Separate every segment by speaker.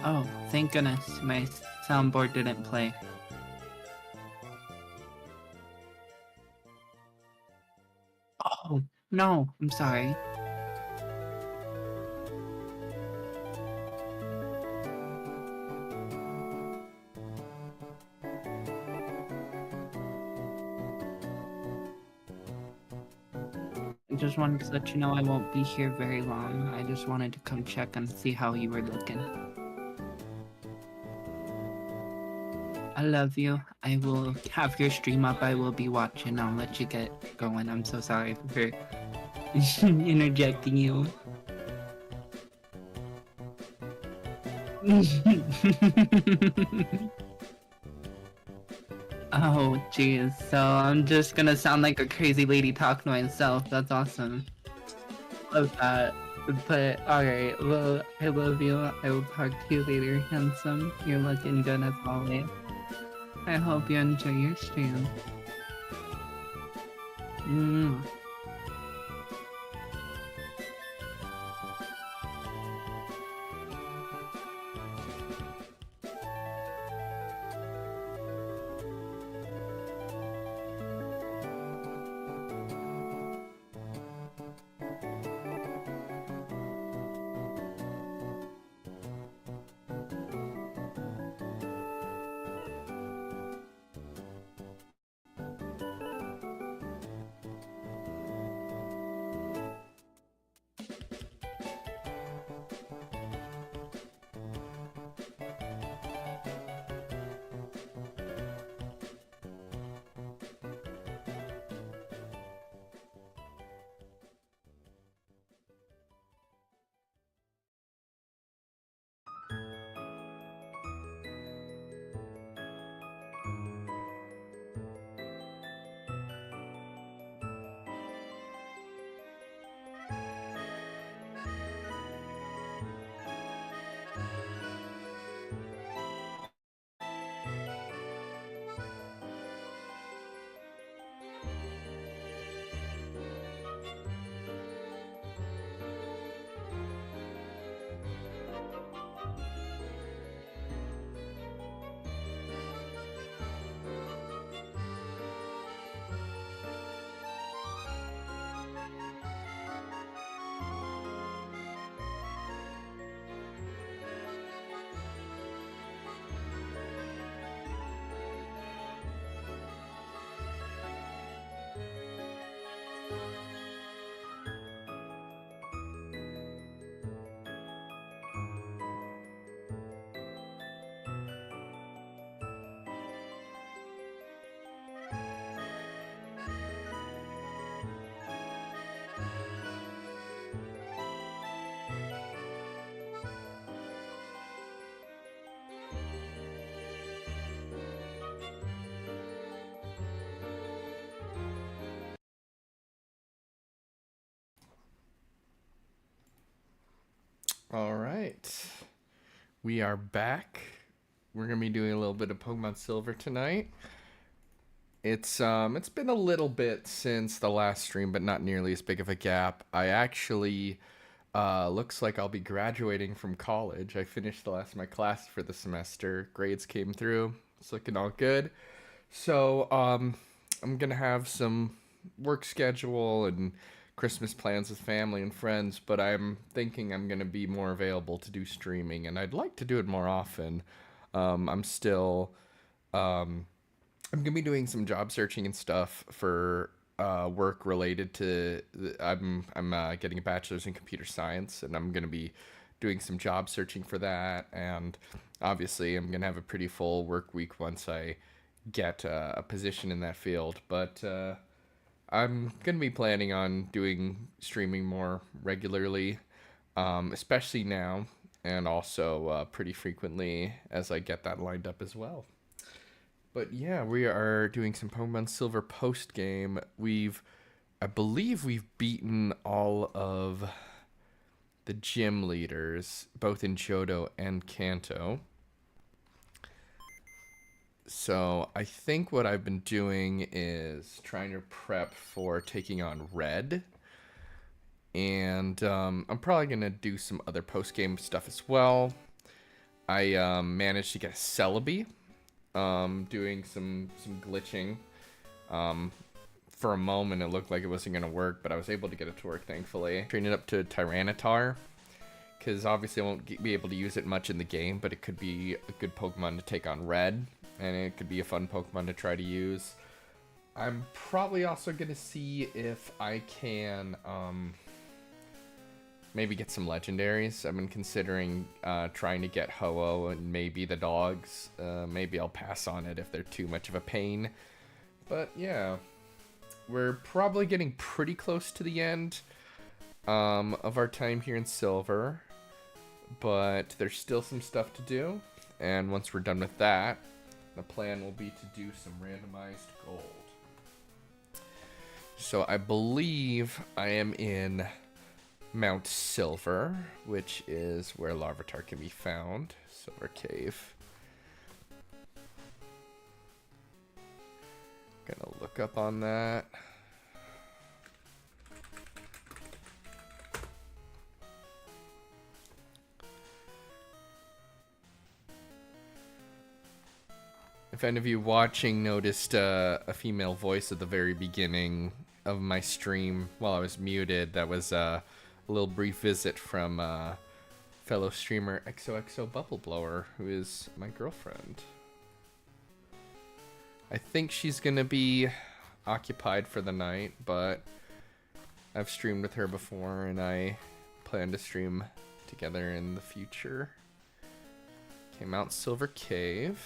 Speaker 1: Oh, thank goodness my soundboard didn't play. Oh, no, I'm sorry. I just wanted to let you know I won't be here very long. I just wanted to come check and see how you were looking. I love you. I will have your stream up. I will be watching. I'll let you get going. I'm so sorry for interjecting you. Oh, jeez. So I'm just gonna sound like a crazy lady talking to myself. That's awesome. Love that. But alright, well, I love you. I will talk to you later, handsome. You're looking good as always. I hope you enjoy your stream. Mm.
Speaker 2: All right. We are back. We're going to be doing a little bit of Pokemon Silver tonight. It's been a little bit since the last stream, but not nearly as big of a gap. I actually looks like I'll be graduating from college. I finished the last of my classes for the semester. Grades came through. It's looking all good. So, I'm going to have some work schedule and Christmas plans with family and friends, but I'm thinking I'm going to be more available to do streaming, and I'd like to do it more often. I'm still, I'm going to be doing some job searching and stuff for work related to. I'm getting a bachelor's in computer science, and I'm going to be doing some job searching for that. And obviously, I'm going to have a pretty full work week once I get a position in that field. But I'm gonna be planning on doing streaming more regularly, especially now, and also pretty frequently as I get that lined up as well. But yeah, we are doing some Pokemon Silver post game. I believe we've beaten all of the gym leaders, both in Johto and Kanto. So I think what I've been doing is trying to prep for taking on Red. And I'm probably going to do some other post game stuff as well. I managed to get a Celebi, doing some glitching. For a moment, it looked like it wasn't going to work, but I was able to get it to work, thankfully. Train it up to Tyranitar, because obviously I won't be able to use it much in the game, but it could be a good Pokemon to take on Red, and it could be a fun Pokemon to try to use. I'm probably also going to see if I can maybe get some legendaries. I've been considering trying to get Ho-Oh and maybe the dogs. Maybe I'll pass on it if they're too much of a pain. But yeah, we're probably getting pretty close to the end of our time here in Silver. But there's still some stuff to do. And once we're done with that, the plan will be to do some randomized gold. So I believe I am in Mount Silver, which is where Larvitar can be found. Silver Cave. Gonna look up on that. If any of you watching noticed a female voice at the very beginning of my stream while I was muted, that was a little brief visit from fellow streamer XOXO Bubble Blower, who is my girlfriend. I think she's gonna be occupied for the night, but I've streamed with her before and I plan to stream together in the future. Okay, Mount Silver Cave.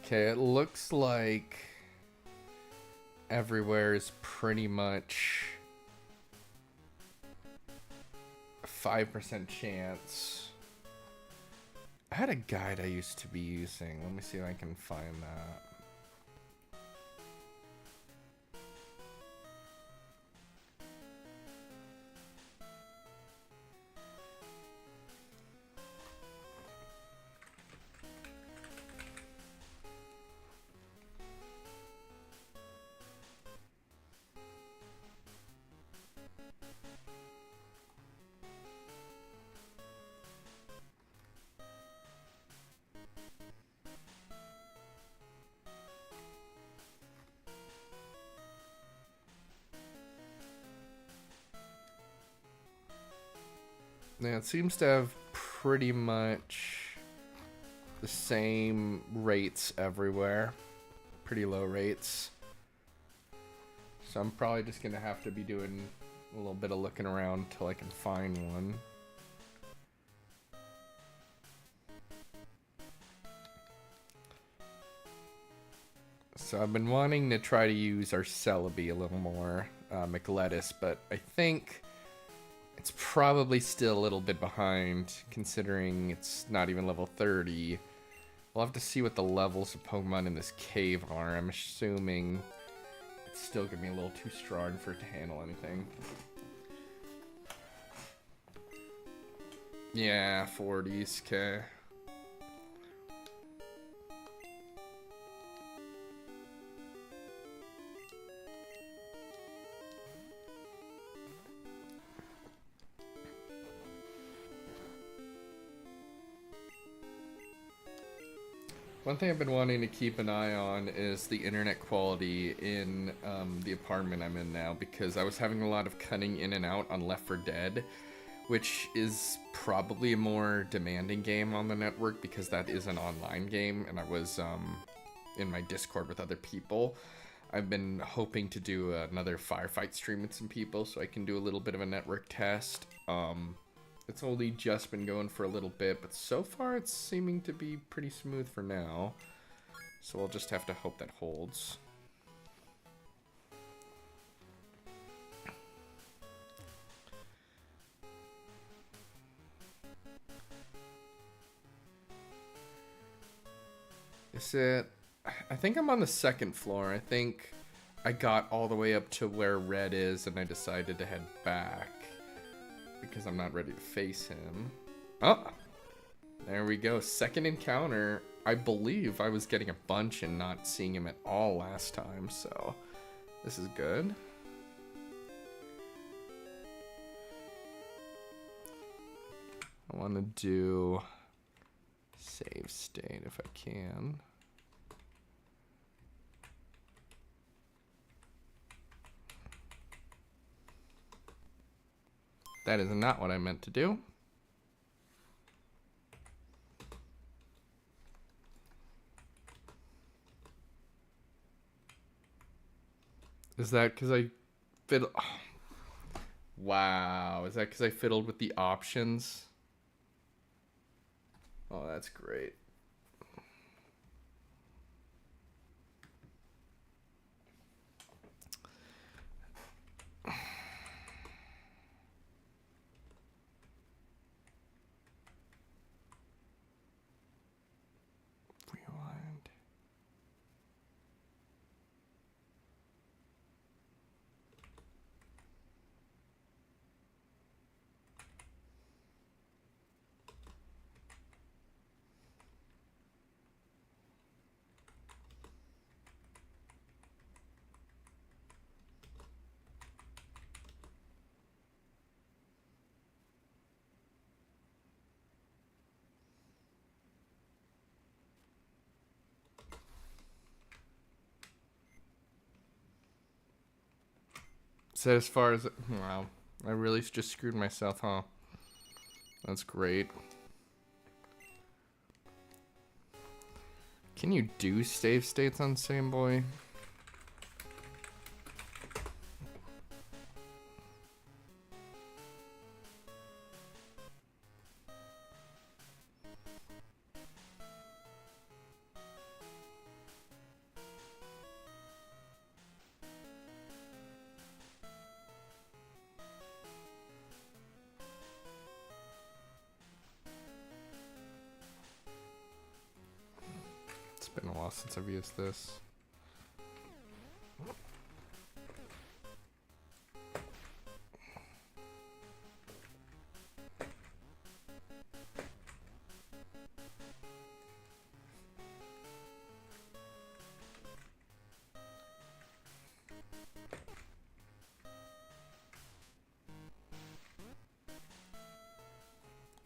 Speaker 2: Okay, it looks like everywhere is pretty much a 5% chance. I had a guide I used to be using. Let me see if I can find that. Yeah, it seems to have pretty much the same rates everywhere. Pretty low rates. So I'm probably just going to have to be doing a little bit of looking around till I can find one. So I've been wanting to try to use our Celebi a little more, McLettuce, but I think it's probably still a little bit behind, considering it's not even level 30. We'll have to see what the levels of Pokemon in this cave are. I'm assuming it's still gonna be a little too strong for it to handle anything. Yeah, 40s, okay. One thing I've been wanting to keep an eye on is the internet quality in the apartment I'm in now, because I was having a lot of cutting in and out on Left 4 Dead, which is probably a more demanding game on the network because that is an online game, and I was in my Discord with other people. I've been hoping to do another Firefight stream with some people so I can do a little bit of a network test. It's only just been going for a little bit, but so far it's seeming to be pretty smooth for now. So we'll just have to hope that holds. Is it? I think I'm on the second floor. I think I got all the way up to where Red is and I decided to head back because I'm not ready to face him. Oh, there we go. Second encounter. I believe I was getting a bunch and not seeing him at all last time, so this is good. I want to do save state if I can. That is not what I meant to do. Is that because I fiddled? Oh. Wow, is that because I fiddled with the options? Oh, that's great. Rewind. So as far as wow, I really just screwed myself, huh? That's great. Can you do save states on Same Boy? It's been a while since I've used this.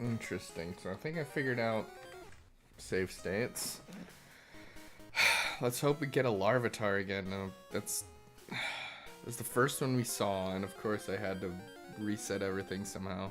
Speaker 2: Interesting. So I think I figured out save states. Let's hope we get a Larvitar again. No, that's the first one we saw, and of course I had to reset everything somehow.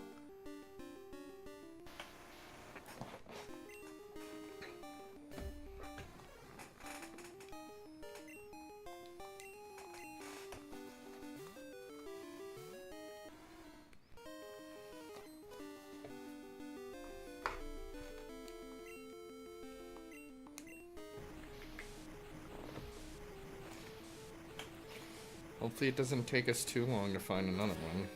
Speaker 2: Hopefully it doesn't take us too long to find another one.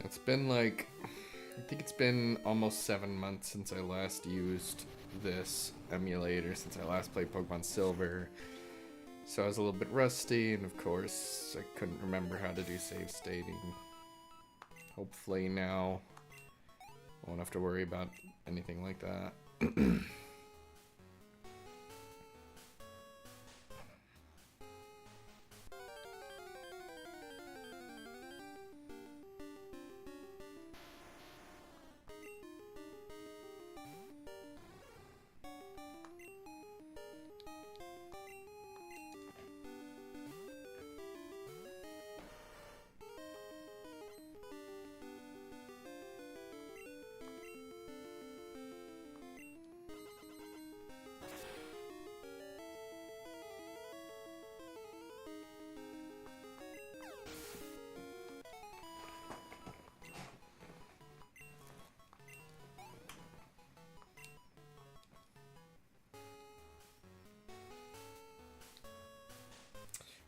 Speaker 2: It's been like, I think it's been almost 7 months since I last used this emulator, since I last played Pokemon Silver. So I was a little bit rusty, and of course, I couldn't remember how to do save stating. Hopefully now, I won't have to worry about anything like that.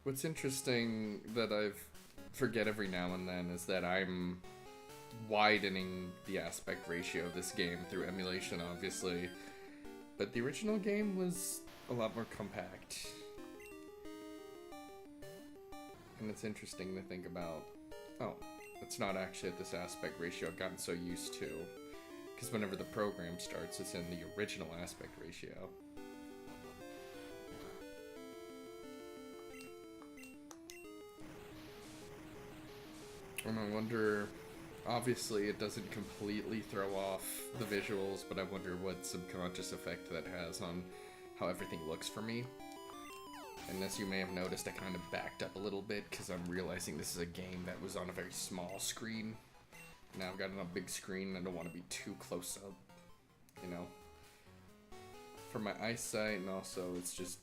Speaker 2: What's interesting that I forget every now and then is that I'm widening the aspect ratio of this game through emulation, obviously. But the original game was a lot more compact. And it's interesting to think about, oh, it's not actually at this aspect ratio I've gotten so used to. Because whenever the program starts, it's in the original aspect ratio. And I wonder, obviously it doesn't completely throw off the visuals, but I wonder what subconscious effect that has on how everything looks for me. And as you may have noticed, I kind of backed up a little bit because I'm realizing this is a game that was on a very small screen. Now I've got it on a big screen and I don't want to be too close up, you know. For my eyesight, and also it's just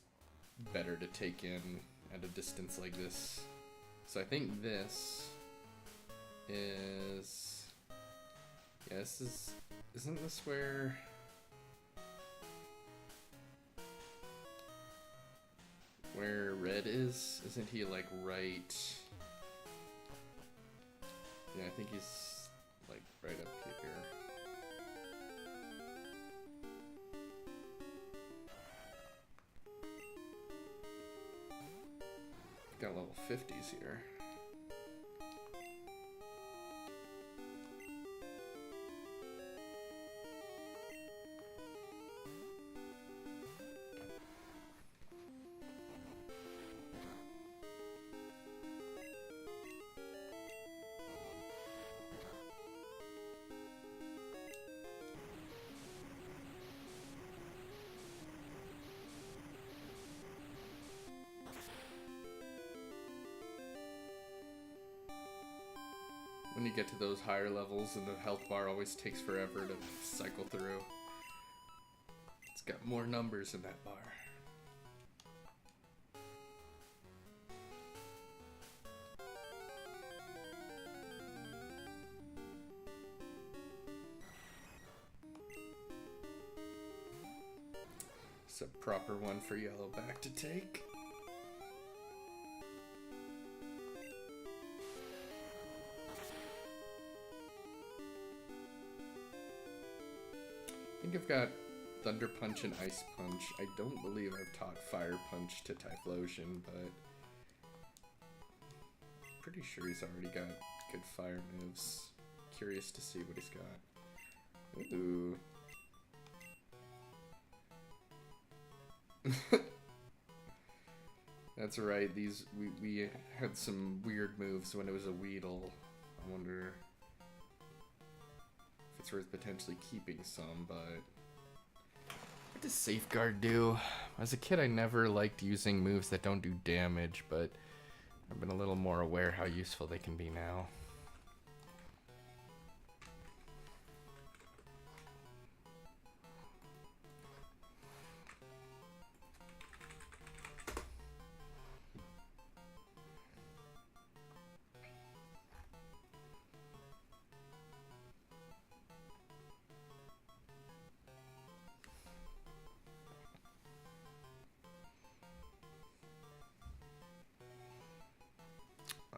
Speaker 2: better to take in at a distance like this. So I think this is... yeah, this is... isn't this where... where Red is? Isn't he like right... yeah, I think he's like right up here. Got level 50s here. When you get to those higher levels and the health bar always takes forever to cycle through. It's got more numbers in that bar. It's a proper one for Yellowback to take. I think I've got Thunder Punch and Ice Punch. I don't believe I've taught Fire Punch to Typhlosion, but pretty sure he's already got good fire moves. Curious to see what he's got. Ooh. That's right, these we had some weird moves when it was a Weedle. I wonder if it's worth potentially keeping some, but what does Safeguard do? As a kid, I never liked using moves that don't do damage, but I've been a little more aware how useful they can be now.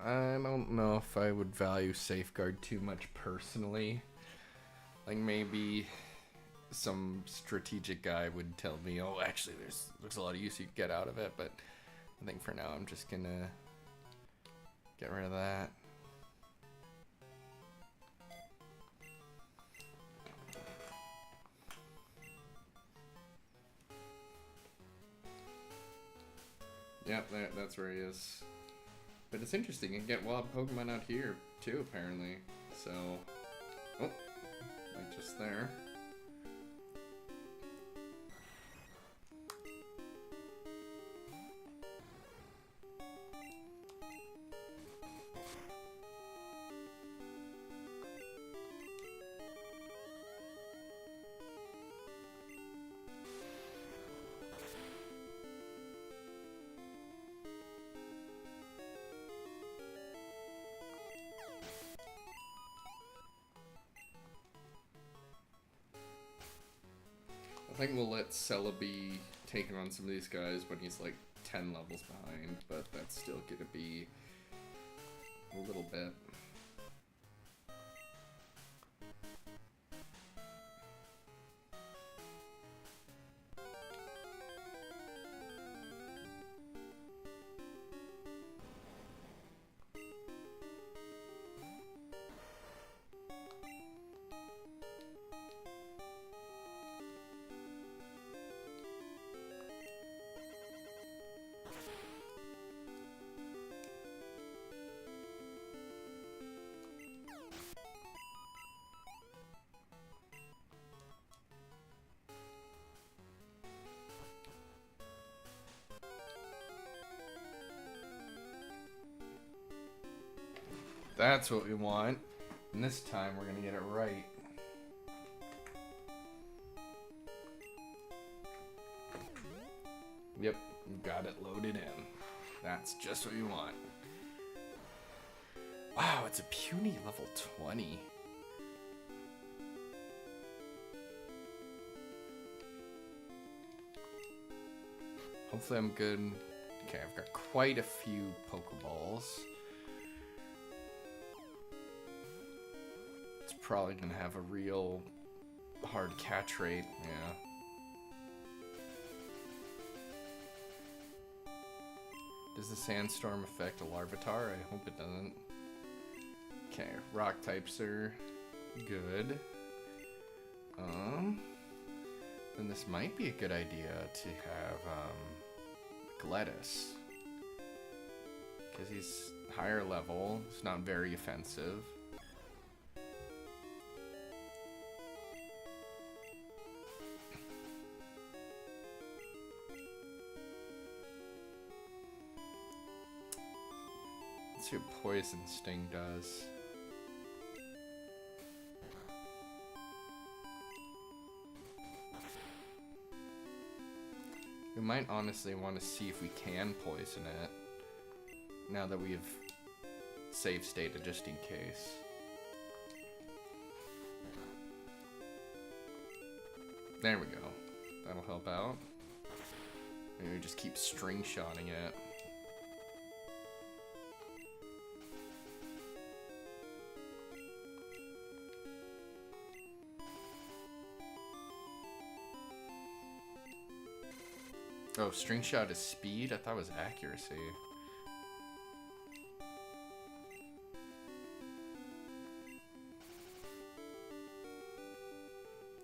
Speaker 2: I don't know if I would value Safeguard too much personally. Like maybe some strategic guy would tell me, oh, actually there's a lot of use you could get out of it, but I think for now I'm just gonna get rid of that. Yep, that's where he is. But it's interesting, you can get wild Pokemon out here, too, apparently. So... oh, like just there. I think we'll let Celebi take on some of these guys when he's like 10 levels behind, but that's still gonna be a little bit. That's what we want. And this time we're gonna get it right. Yep, got it loaded in. That's just what you want. Wow, it's a puny level 20. Hopefully I'm good. Okay, I've got quite a few Pokeballs. It's probably gonna have a real hard catch rate, yeah. Does the sandstorm affect a Larvitar? I hope it doesn't. Okay, rock types are good. Then this might be a good idea to have Gledis. Because he's higher level, he's not very offensive. Let's see what Poison Sting does. We might honestly want to see if we can poison it, now that we've save stated just in case. There we go. That'll help out. Maybe we just keep string shotting it. Oh, string shot is speed? I thought it was accuracy.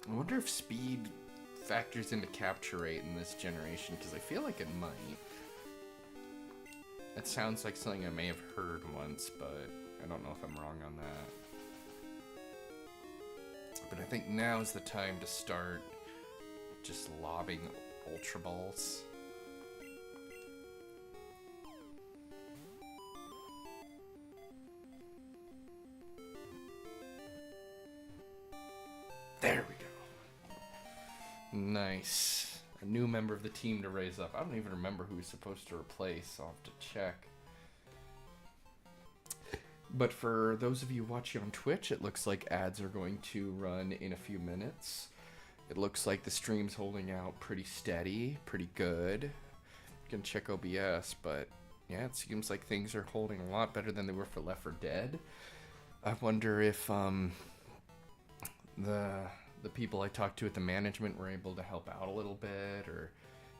Speaker 2: I wonder if speed factors into capture rate in this generation, because I feel like it might. It sounds like something I may have heard once, but I don't know if I'm wrong on that. But I think now is the time to start just lobbing Ultra Balls. There we go. Nice. A new member of the team to raise up. I don't even remember who he's supposed to replace. I'll have to check. But for those of you watching on Twitch, it looks like ads are going to run in a few minutes. It looks like the stream's holding out pretty steady, pretty good. You can check OBS, but yeah, it seems like things are holding a lot better than they were for Left 4 Dead. I wonder if the people I talked to at the management were able to help out a little bit, or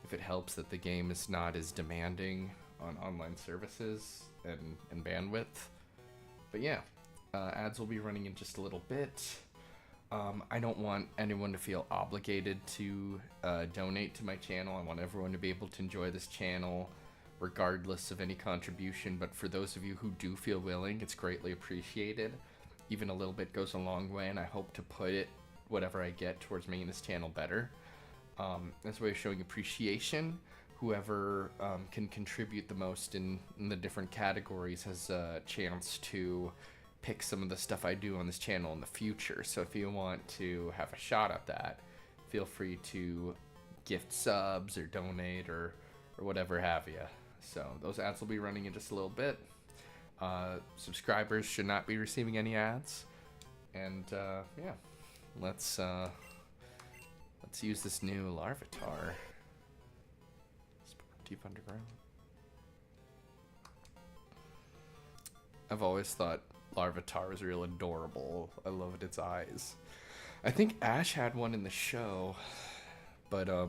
Speaker 2: if it helps that the game is not as demanding on online services and bandwidth. But yeah, ads will be running in just a little bit. I don't want anyone to feel obligated to donate to my channel. I want everyone to be able to enjoy this channel regardless of any contribution. But for those of you who do feel willing, it's greatly appreciated. Even a little bit goes a long way, and I hope to put it, whatever I get, towards making this channel better. As a way of showing appreciation, whoever can contribute the most in the different categories has a chance to pick some of the stuff I do on this channel in the future. So if you want to have a shot at that, feel free to gift subs or donate or whatever have you. So those ads will be running in just a little bit. Subscribers should not be receiving any ads. And yeah, let's use this new Larvitar. deep underground. I've always thought Larvitar was real adorable. I loved its eyes. I think Ash had one in the show, but I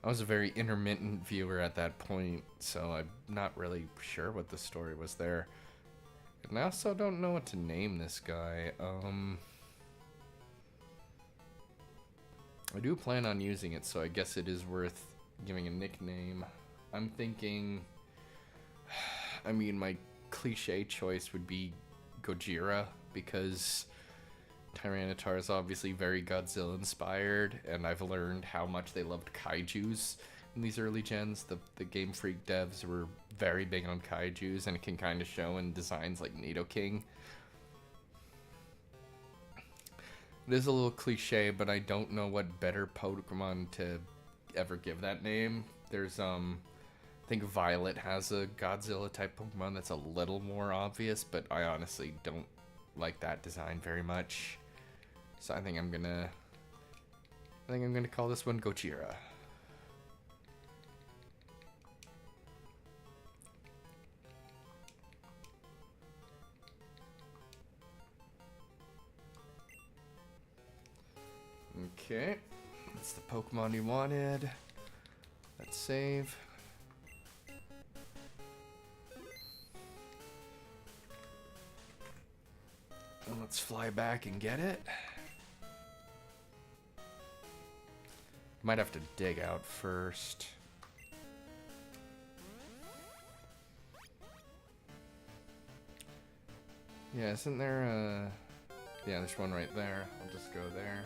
Speaker 2: was a very intermittent viewer at that point, so I'm not really sure what the story was there. And I also don't know what to name this guy. I do plan on using it, so I guess it is worth giving a nickname. I'm thinking, I mean, my cliche choice would be Gojira, because Tyranitar is obviously very Godzilla inspired, and I've learned how much they loved kaijus in these early gens. The Game Freak devs were very big on kaijus, and it can kind of show in designs like Nidoking. It is a little cliche, but I don't know what better Pokemon to ever give that name. There's I think Violet has a Godzilla type Pokemon that's a little more obvious, but I honestly don't like that design very much. So I think I'm gonna call this one Gojira. Okay, that's the Pokemon you wanted. Let's save. And let's fly back and get it. Might have to dig out first. Yeah, isn't there a... Yeah, there's one right there. I'll just go there.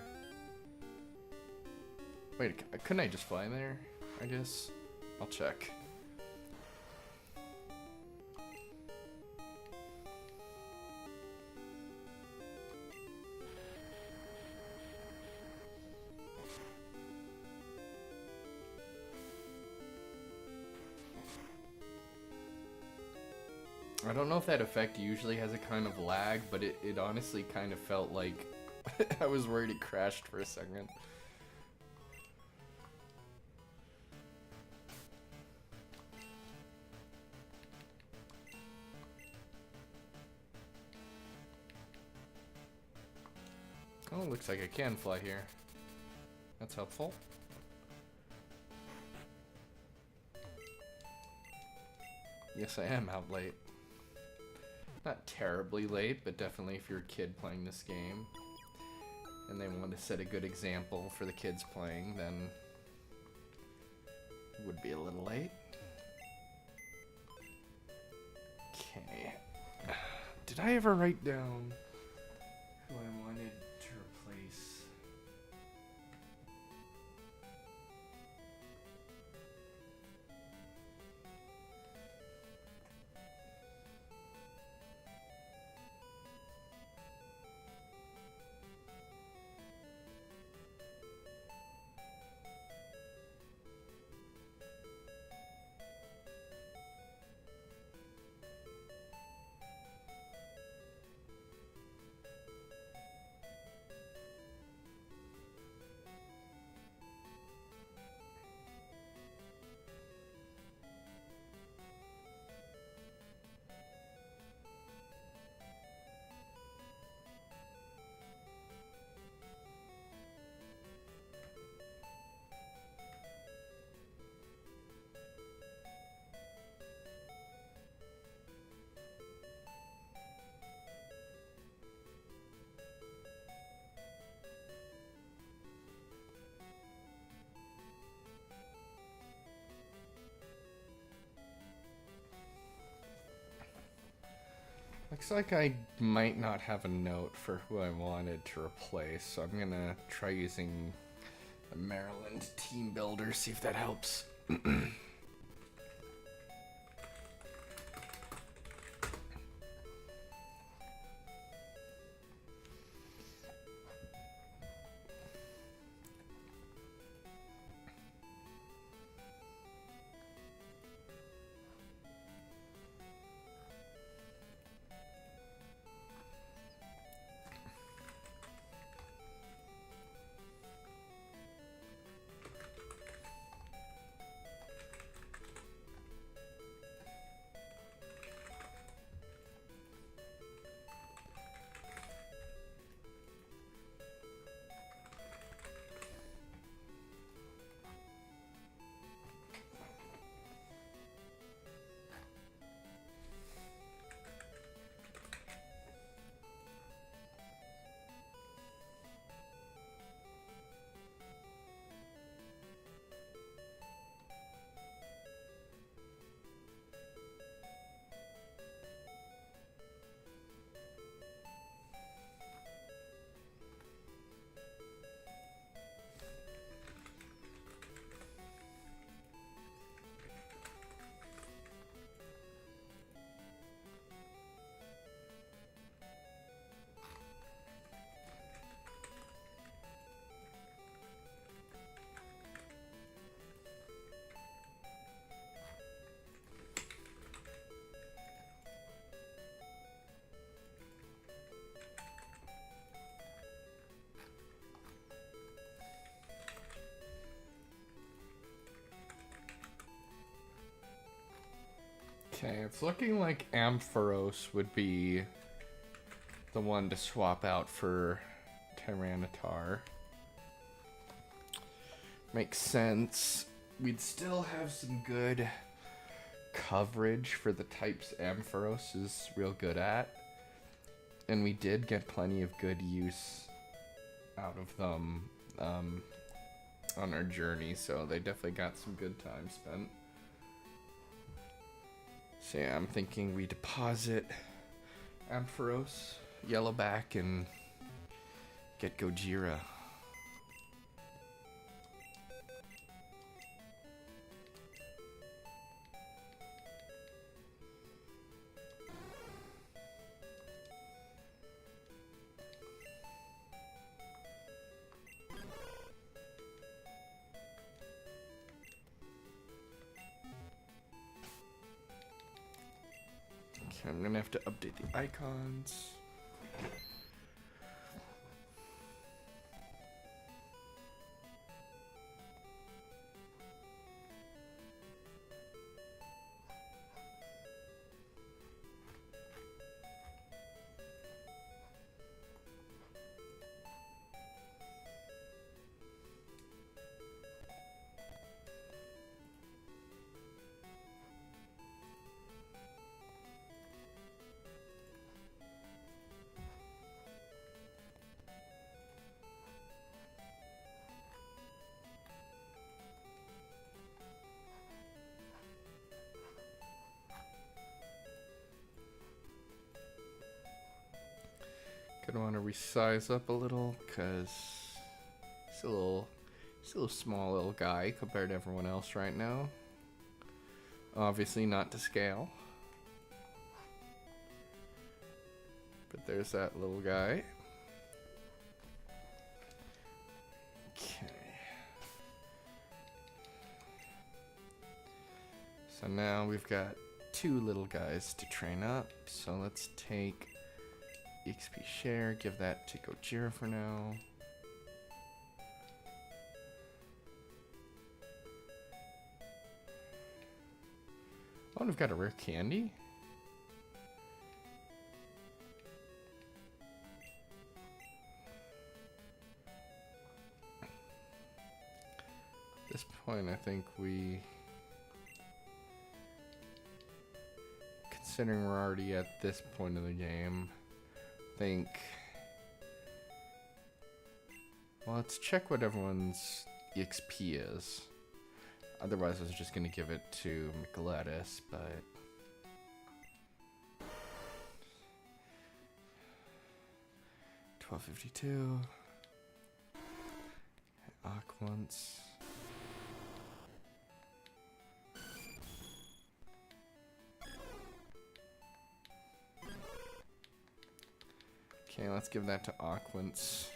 Speaker 2: Wait, couldn't I just fly there? I guess. I'll check. I don't know if that effect usually has a kind of lag, but it honestly kind of felt like I was worried it crashed for a second. Oh, looks like I can fly here. That's helpful. Yes, I am out late. Not terribly late, but definitely if you're a kid playing this game and they want to set a good example for the kids playing, then it would be a little late. Okay. Did I ever write down who I wanted to replace? Looks like I might not have a note for who I wanted to replace, so I'm gonna try using the Maryland Team Builder, see if that helps. Okay, it's looking like Ampharos would be the one to swap out for Tyranitar. Makes sense. We'd still have some good coverage for the types Ampharos is real good at. And we did get plenty of good use out of them on our journey, so they definitely got some good time spent. So yeah, I'm thinking we deposit Ampharos, Yellowback, and get Gojira. Okay, I'm gonna have to update the icons. Gonna want to resize up a little because he's a little small little guy compared to everyone else right now. Obviously not to scale, but there's that little guy. Okay. So now we've got 2 little guys to train up. So let's take XP share, give that to Gojira for now. Oh, we've got a rare candy. At this point, I think considering we're already at this point of the game, well, let's check what everyone's EXP is. Otherwise, I was just gonna give it to Michaelettus, but 1252. Aquance. Okay, let's give that to Aquance.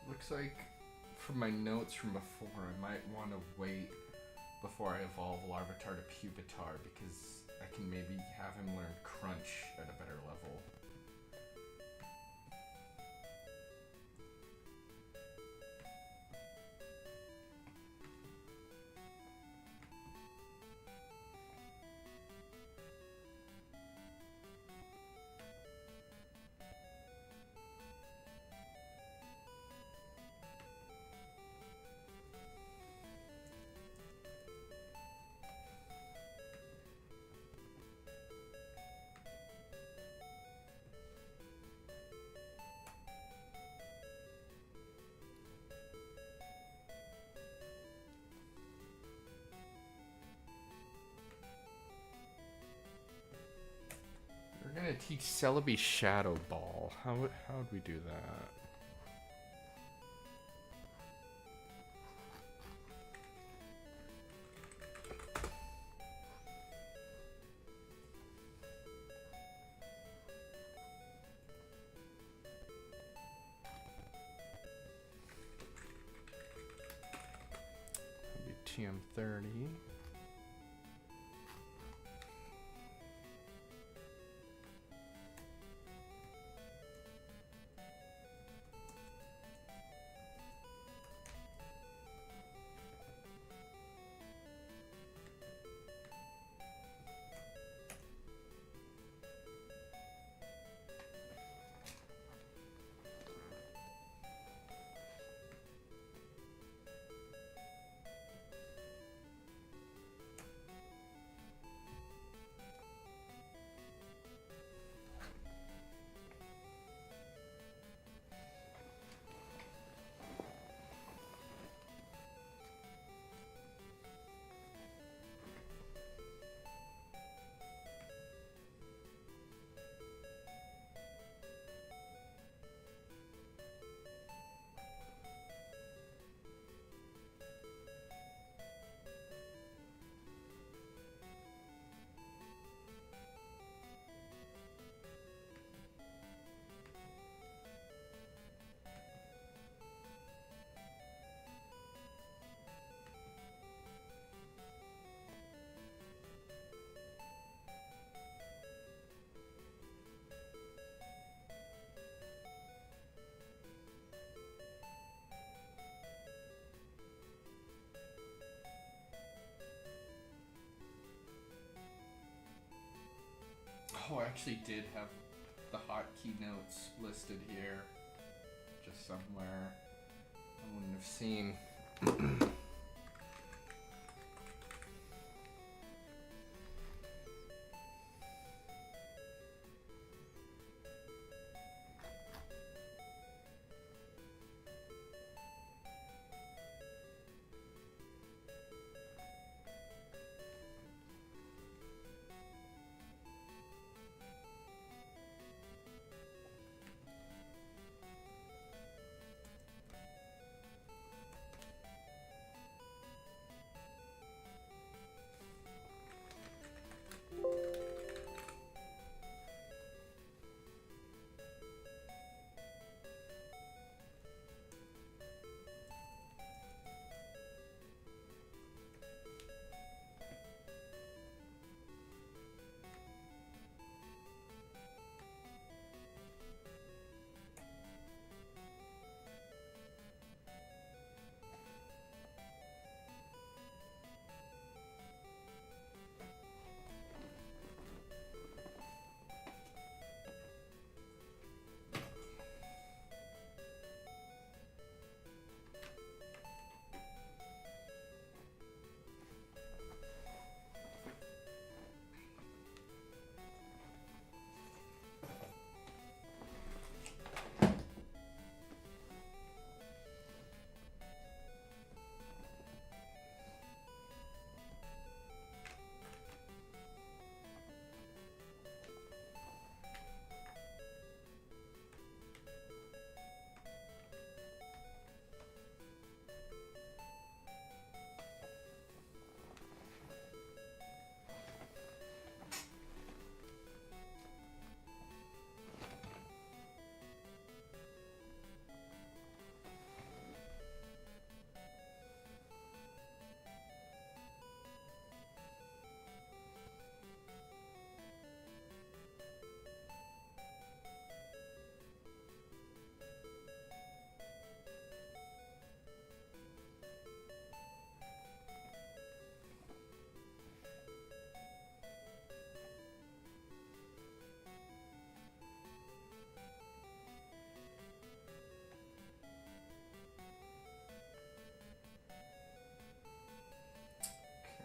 Speaker 2: Looks like from my notes from before, I might want to wait before I evolve Larvitar to Pupitar because I can maybe have him learn Crunch at a better level. gonna teach Celebi Shadow Ball. How would we do that? That'd be TM30. Oh, I actually did have the hotkey notes listed here. Just somewhere. I wouldn't have seen.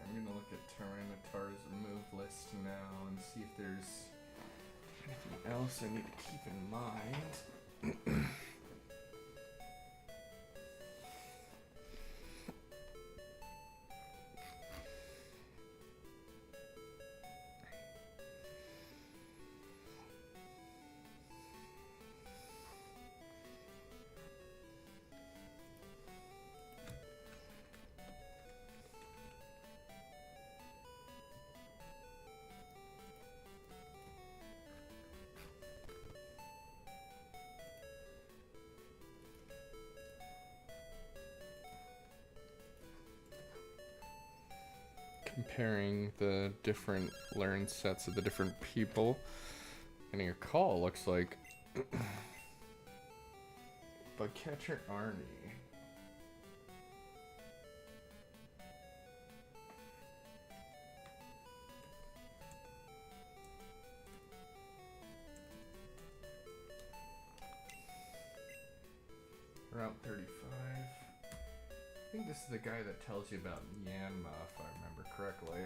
Speaker 2: I'm gonna look at Tyranitar's move list now and see if there's anything else I need to keep in mind. comparing the different learn sets of the different people. And your call looks like but catcher Arnie. Route 35. I think this is the guy that tells you about Yanma, if I remember correctly.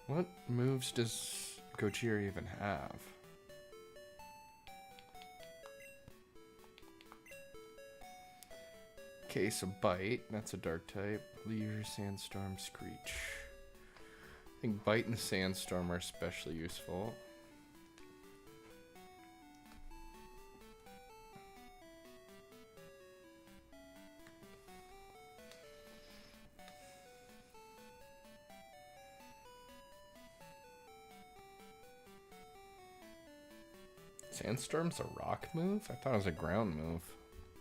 Speaker 2: What moves does Gojira even have? Okay, so Bite, that's a dark type. Leisure, Sandstorm, Screech. I think Bite and Sandstorm are especially useful. Sandstorm's a rock move? I thought it was a ground move.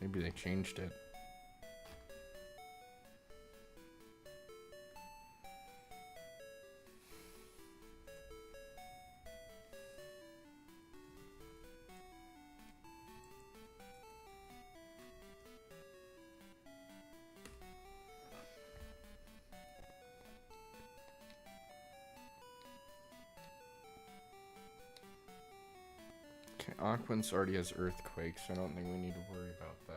Speaker 2: Maybe they changed it. Aquans already has Earthquake, so I don't think we need to worry about that.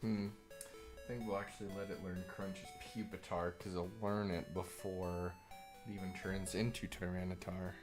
Speaker 2: I think we'll actually let it learn Crunch's Pupitar, because it'll learn it before it even turns into Tyranitar.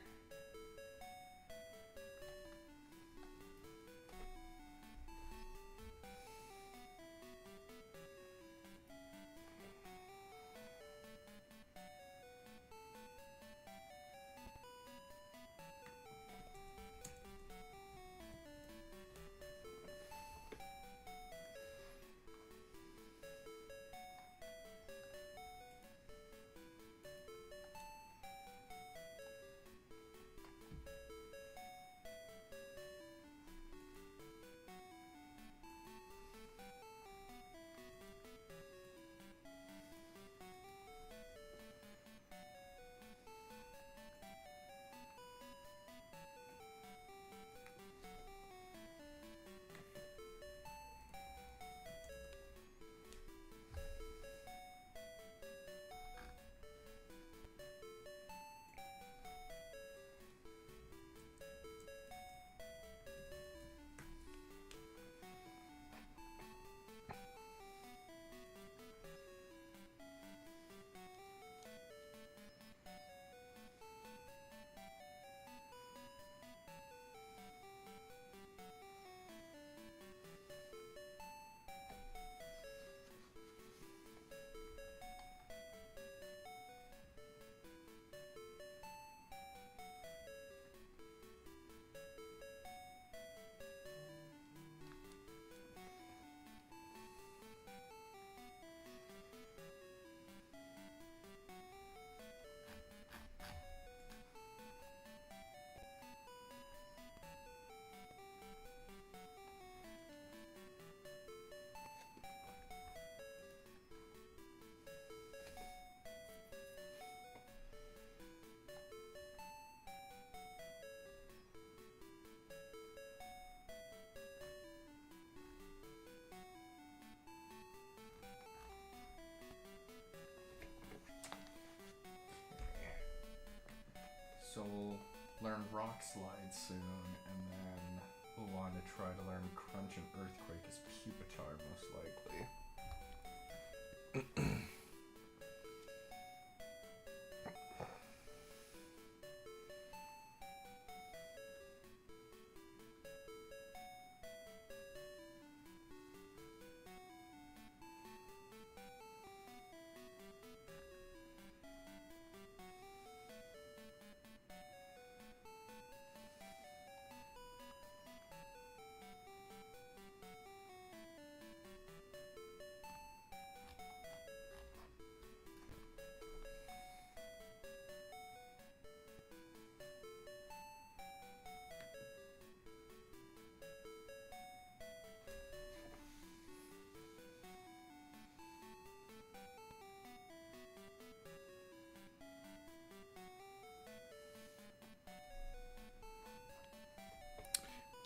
Speaker 2: So we'll learn Rock Slide soon, and then we'll want to try to learn Crunch and Earthquake as Pupitar, most likely.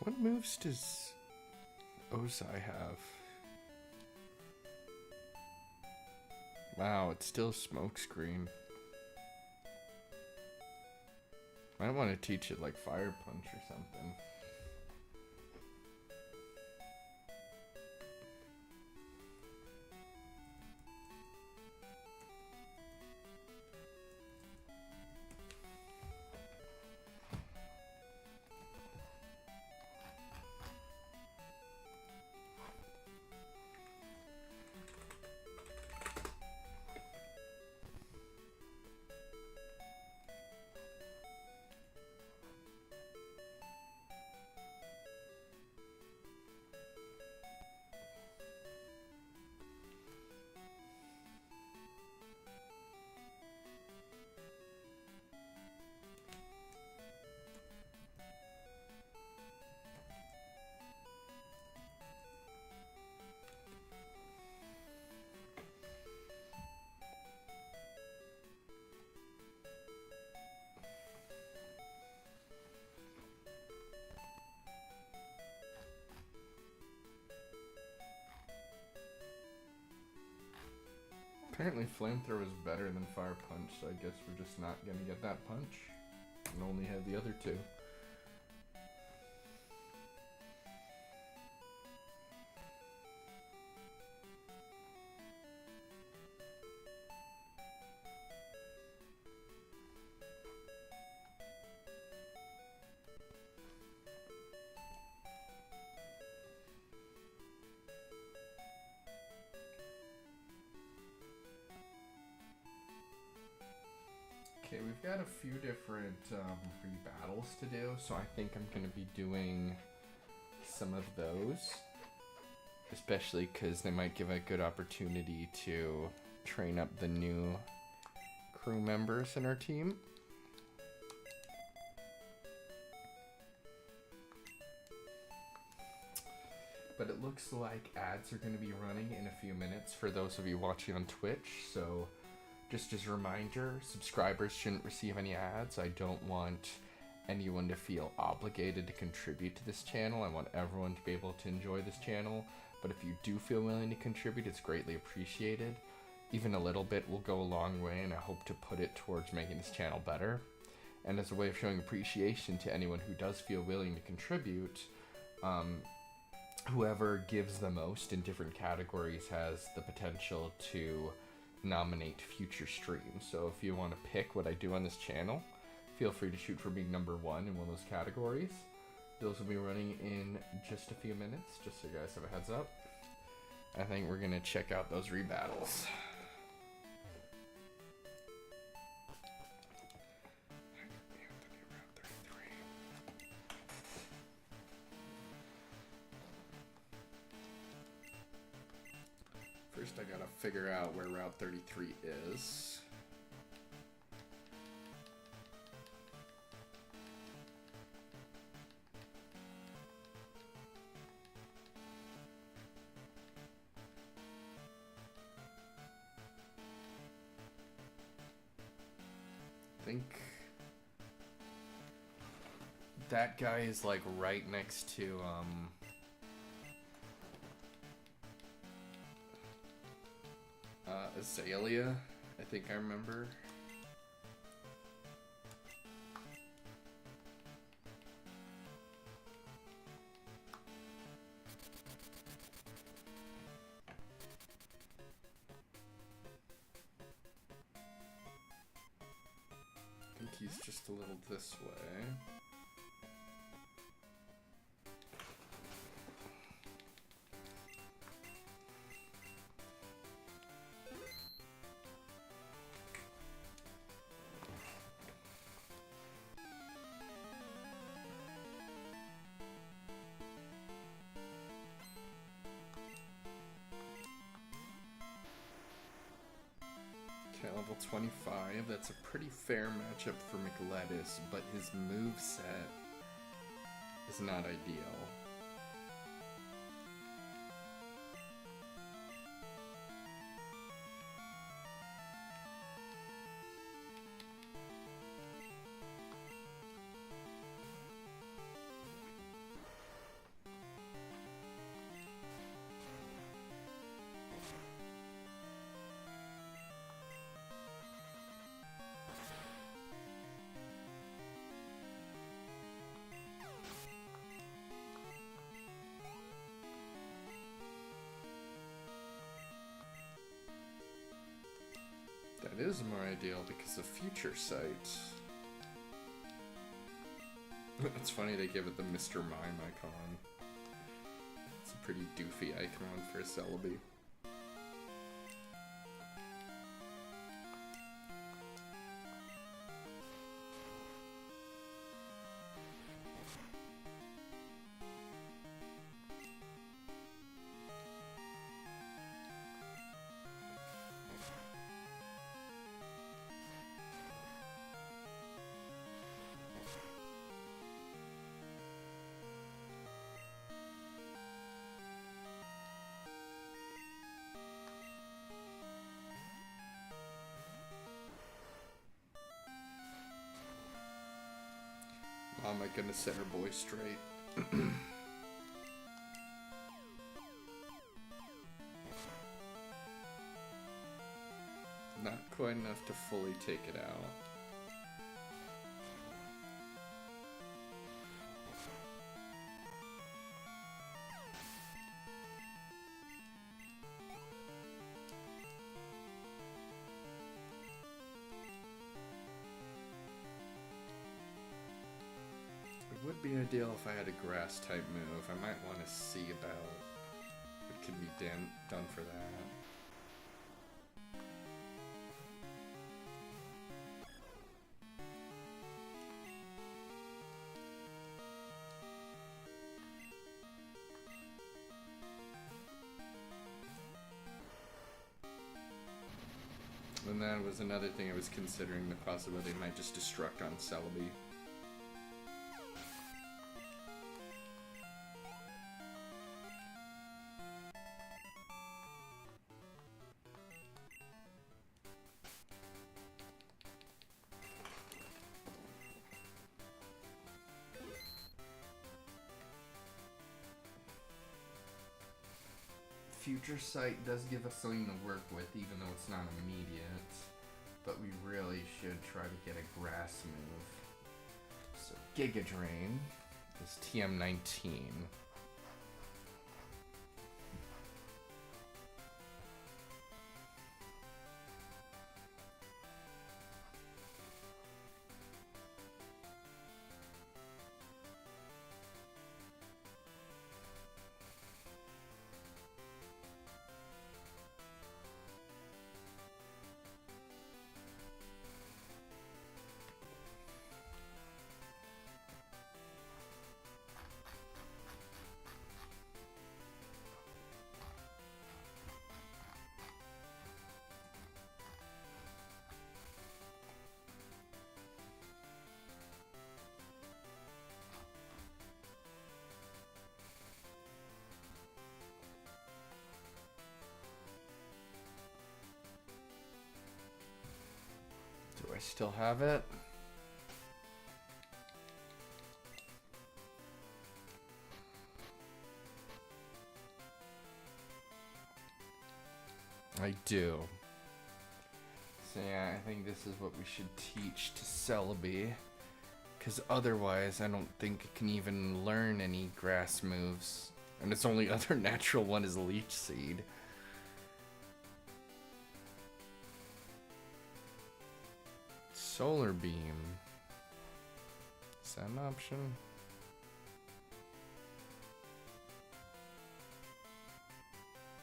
Speaker 2: What moves does Ozai have? Wow, it's still Smokescreen. Might want to teach it like Fire Punch or something. Apparently Flamethrower is better than Fire Punch, so I guess we're just not gonna get that punch and only have the other two. Okay, we've got a few different re-battles to do, so I think I'm going to be doing some of those. Especially because they might give a good opportunity to train up the new crew members in our team. But it looks like ads are going to be running in a few minutes for those of you watching on Twitch, so just as a reminder, subscribers shouldn't receive any ads. I don't want anyone to feel obligated to contribute to this channel. I want everyone to be able to enjoy this channel. But if you do feel willing to contribute, it's greatly appreciated. Even a little bit will go a long way, and I hope to put it towards making this channel better. And as a way of showing appreciation to anyone who does feel willing to contribute, whoever gives the most in different categories has the potential to nominate future streams. So if you want to pick what I do on this channel, feel free to shoot for being number one in one of those categories. Those will be running in just a few minutes, just so you guys have a heads up. I think we're gonna check out those rebattles. First, I gotta figure out where Route 33 is. I think that guy is like right next to Azalea, I think I remember. he's just a little this way. Okay, level 25. That's a pretty fair matchup for McLettuce, but his moveset is not ideal. That is more ideal because of Future Sight. It's funny they give it the Mr. Mime icon. It's a pretty doofy icon for Celebi. Mama gonna set her boy straight. Not quite enough to fully take it out. It would be ideal if I had a grass type move. I might want to see about what can be done for that. And that was another thing I was considering, the possibility I might just destruct on Celebi. Future Sight does give us something to work with, even though it's not immediate. But we really should try to get a grass move. So Giga Drain is TM19. Do I still have it? I do. So yeah, I think this is what we should teach to Celebi. Because otherwise, I don't think it can even learn any grass moves. And its only other natural one is Leech Seed. Solar Beam. that an option?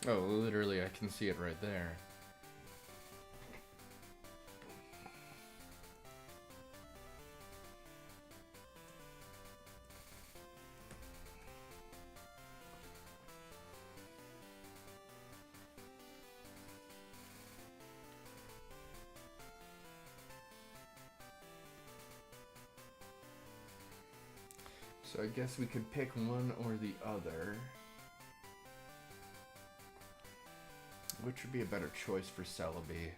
Speaker 2: Oh, literally, I can see it right there. So I guess we could pick one or the other. Which would be a better choice for Celebi?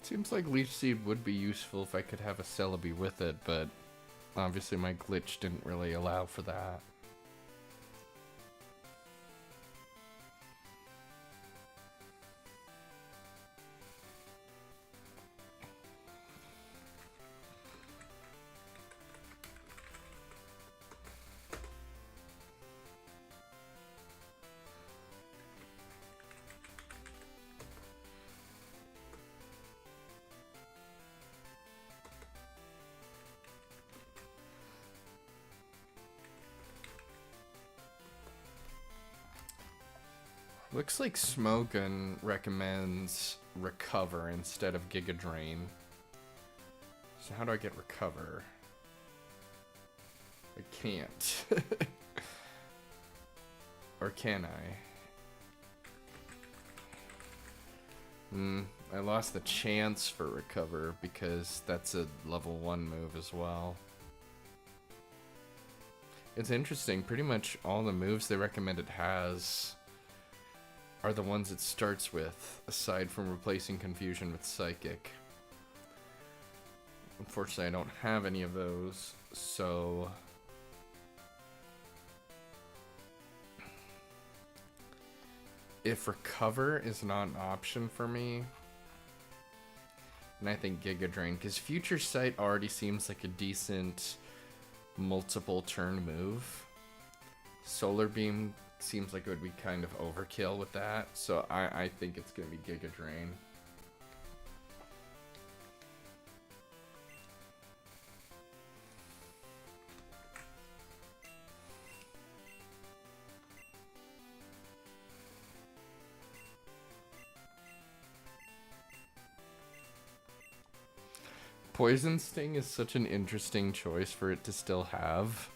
Speaker 2: Seems like Leech Seed would be useful if I could have a Celebi with it, but obviously my glitch didn't really allow for that. Looks like Smogon recommends Recover instead of Giga Drain. So how do I get Recover? I can't. Or can I? I lost the chance for Recover because that's a level 1 move as well. It's interesting, pretty much all the moves they recommend it has are the ones it starts with, aside from replacing Confusion with Psychic. Unfortunately, I don't have any of those, so if Recover is not an option for me, then I think Giga Drain, because Future Sight already seems like a decent multiple turn move. Solar Beam seems like it would be kind of overkill with that, so I think it's gonna be Giga Drain. Poison Sting is such an interesting choice for it to still have.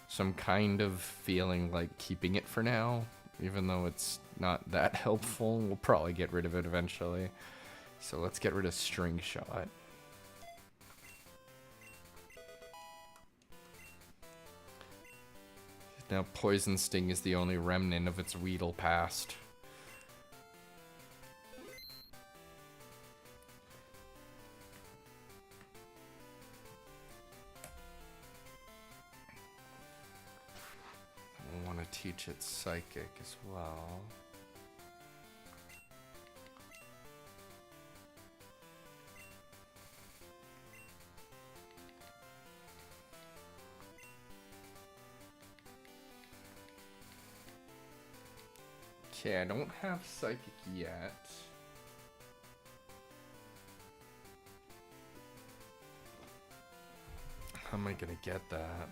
Speaker 2: So I'm kind of feeling like keeping it for now, even though it's not that helpful. We'll probably get rid of it eventually. So let's get rid of String Shot. Now Poison Sting is the only remnant of its Weedle past. I want to teach it Psychic as well. Okay, I don't have Psychic yet. How am I gonna get that?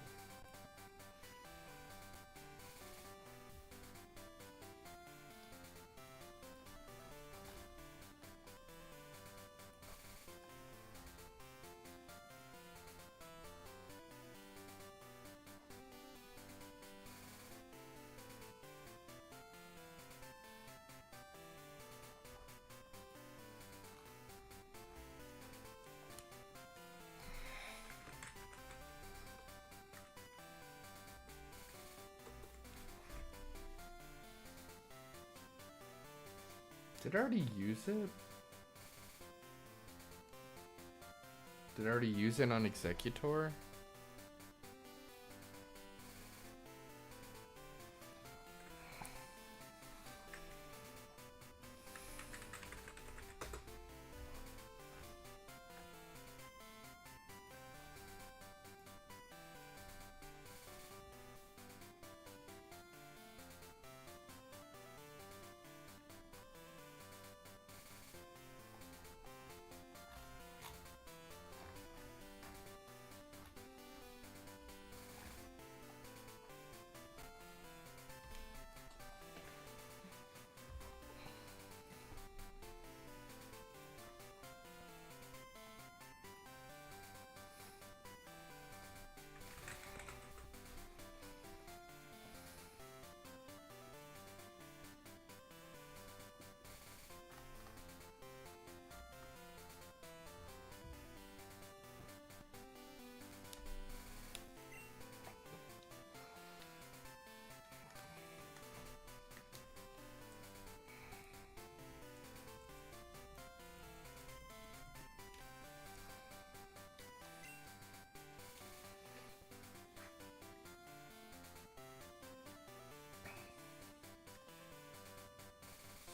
Speaker 2: Did I already use it? Did I already use it on Executor?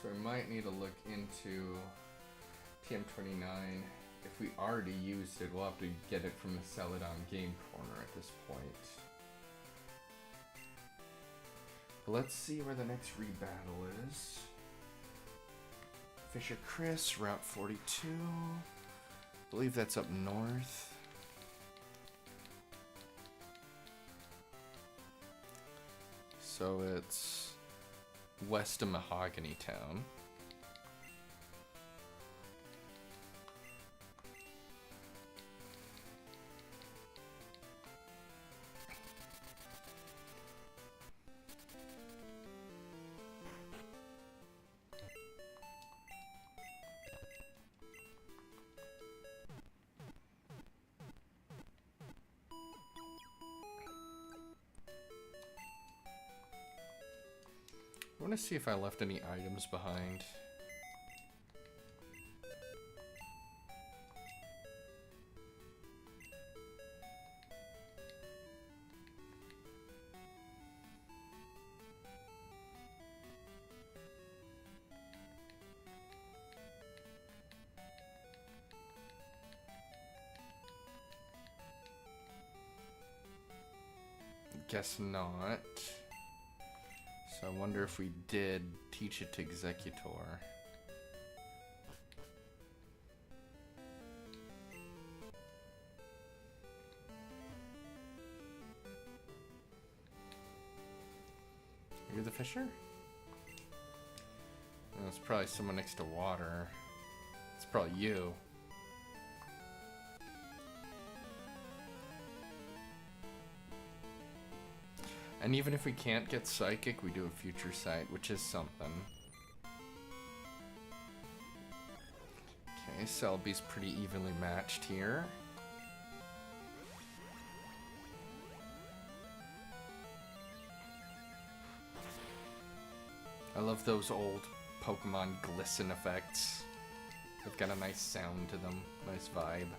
Speaker 2: So I might need to look into TM29. If we already used it, we'll have to get it from the Celadon Game Corner at this point. But let's see where the next rebattle is. Fisher Chris, Route 42. I believe that's up north. So it's west of Mahogany Town. I want to see if I left any items behind. Guess not. So I wonder if we did teach it to Executor. You're the fisher? No, it's probably someone next to water. It's probably you. And even if we can't get Psychic, we do a Future Sight, which is something. Okay, Selby's pretty evenly matched here. I love those old Pokemon glisten effects. They've got a nice sound to them, nice vibe.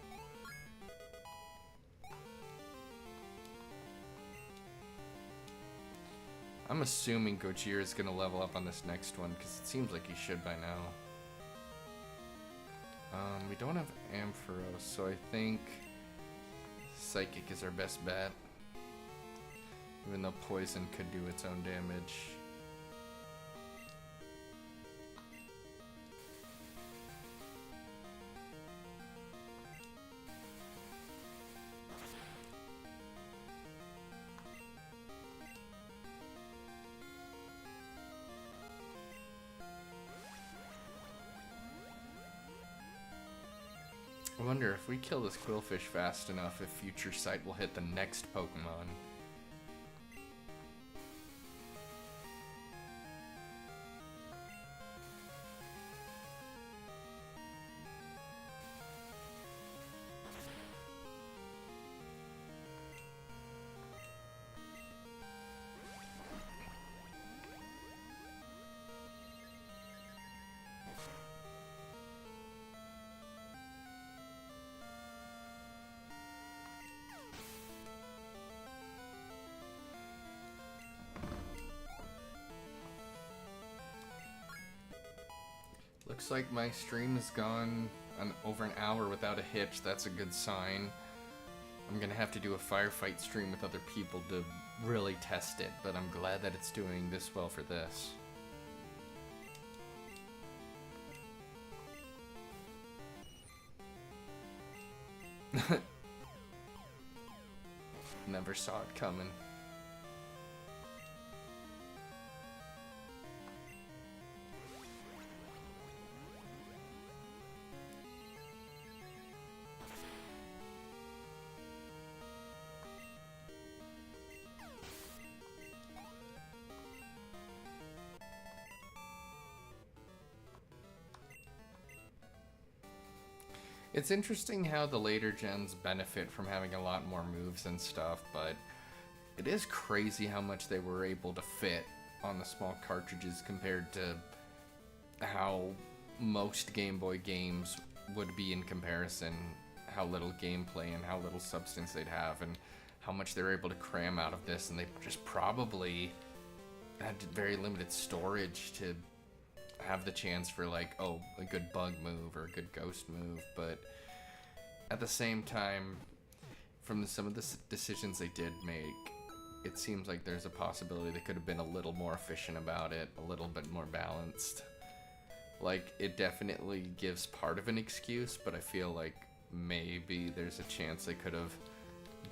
Speaker 2: I'm assuming Gojira is gonna level up on this next one, because it seems like he should by now. We don't have Ampharos, so I think Psychic is our best bet. Even though Poison could do its own damage. I wonder if we kill this Quillfish fast enough, if Future Sight will hit the next Pokemon. Looks like my stream has gone over an hour without a hitch. That's a good sign. I'm gonna have to do a firefight stream with other people to really test it, but I'm glad that it's doing this well for this. Never saw it coming. It's interesting how the later gens benefit from having a lot more moves and stuff, but it is crazy how much they were able to fit on the small cartridges compared to how most Game Boy games would be in comparison, how little gameplay and how little substance they'd have, and how much they were able to cram out of this, and they just probably had very limited storage to have the chance for, like, oh, a good bug move or a good ghost move. But at the same time, from some of the decisions they did make, it seems like there's a possibility they could have been a little more efficient about it, a little bit more balanced. Like, it definitely gives part of an excuse, but I feel like maybe there's a chance they could have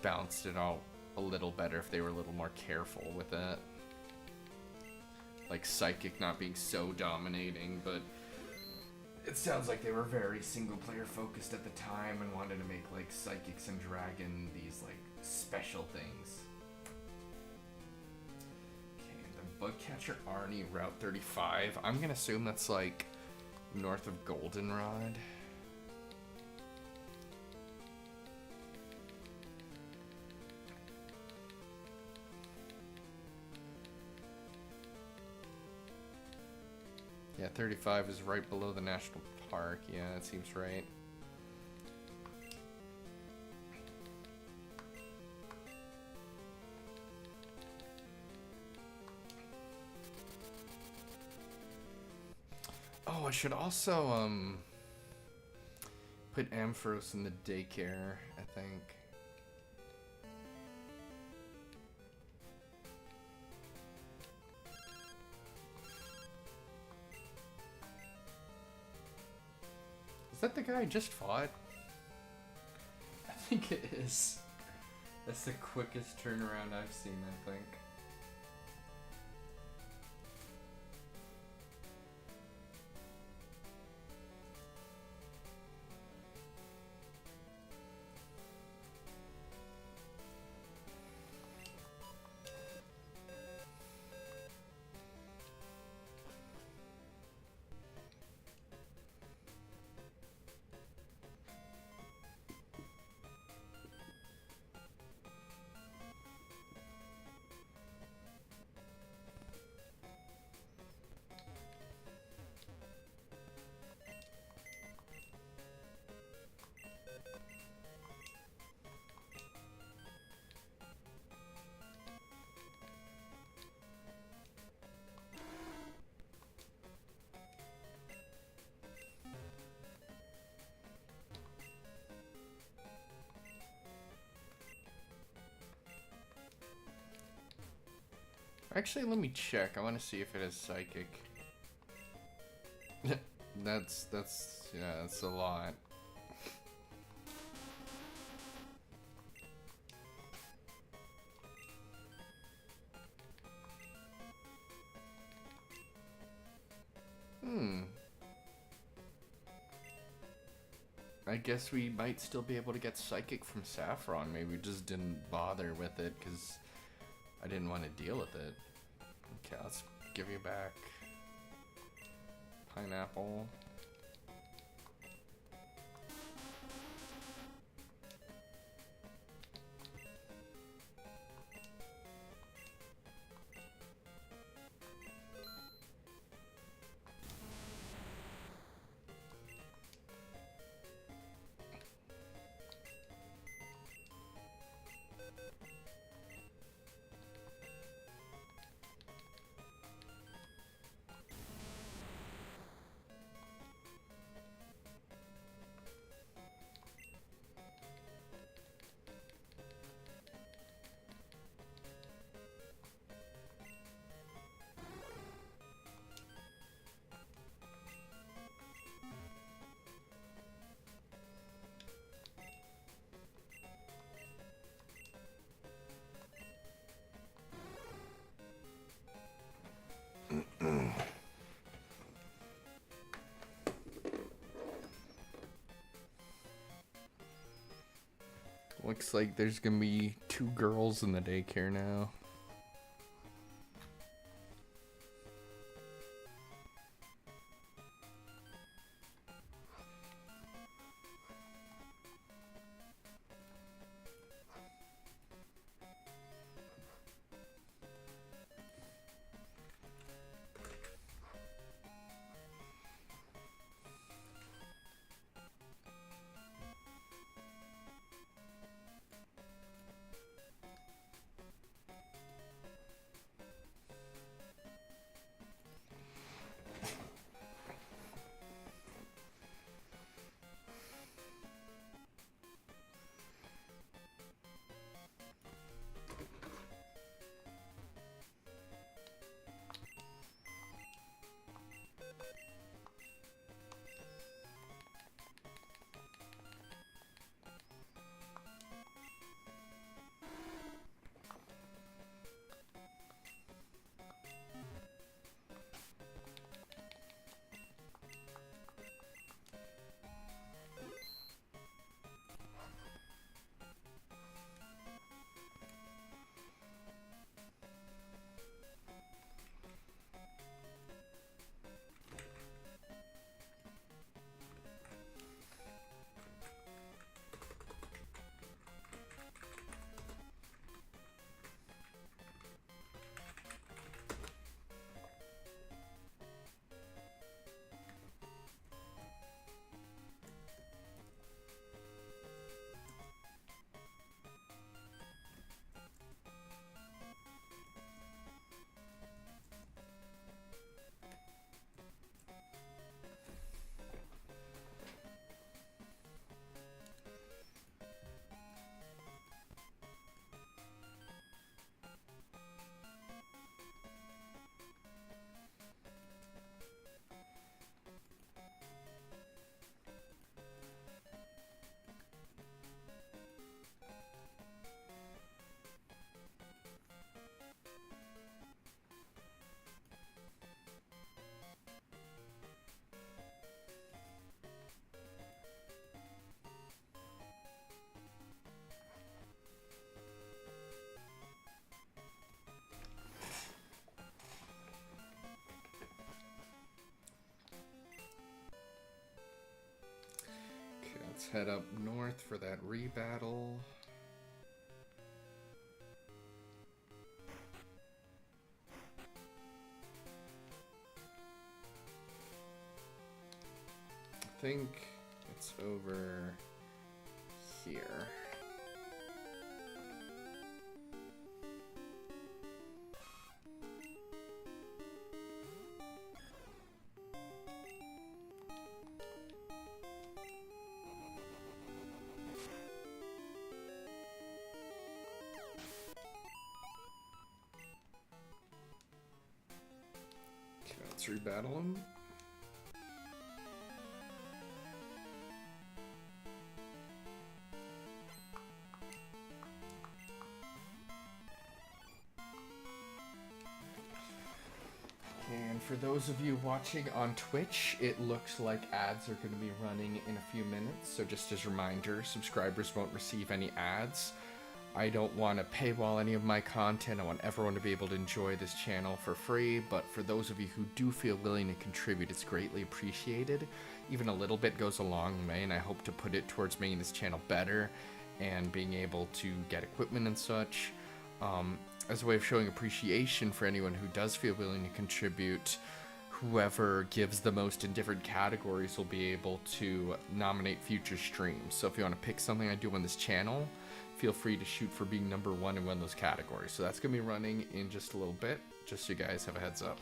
Speaker 2: balanced it out a little better if they were a little more careful with it. Like Psychic not being so dominating, but it sounds like they were very single-player focused at the time and wanted to make, like, Psychics and Dragon these, like, special things. Okay, the Bugcatcher Arnie, Route 35. I'm gonna assume that's, like, north of Goldenrod. Yeah, 35 is right below the national park. Yeah, that seems right. Oh, I should also put Ampharos in the daycare, I think. Is that the guy I just fought? I think it is. That's the quickest turnaround I've seen, I think. Actually, let me check. I want to see if it is psychic. that's yeah, that's a lot. I guess we might still be able to get psychic from Saffron. Maybe we just didn't bother with it because I didn't want to deal with it. Okay, let's give you back pineapple. Looks like there's gonna be 2 girls in the daycare now. Let's head up north for that rebattle. I think it's over here. Let's rebattle him. And for those of you watching on Twitch, it looks like ads are going to be running in a few minutes. So just as a reminder, subscribers won't receive any ads. I don't want to paywall any of my content. I want everyone to be able to enjoy this channel for free. But for those of you who do feel willing to contribute, it's greatly appreciated. Even a little bit goes a long way, and I hope to put it towards making this channel better and being able to get equipment and such. As a way of showing appreciation for anyone who does feel willing to contribute, whoever gives the most in different categories will be able to nominate future streams. So if you want to pick something I do on this channel, feel free to shoot for being number one in one of those categories. So that's going to be running in just a little bit, just so you guys have a heads up.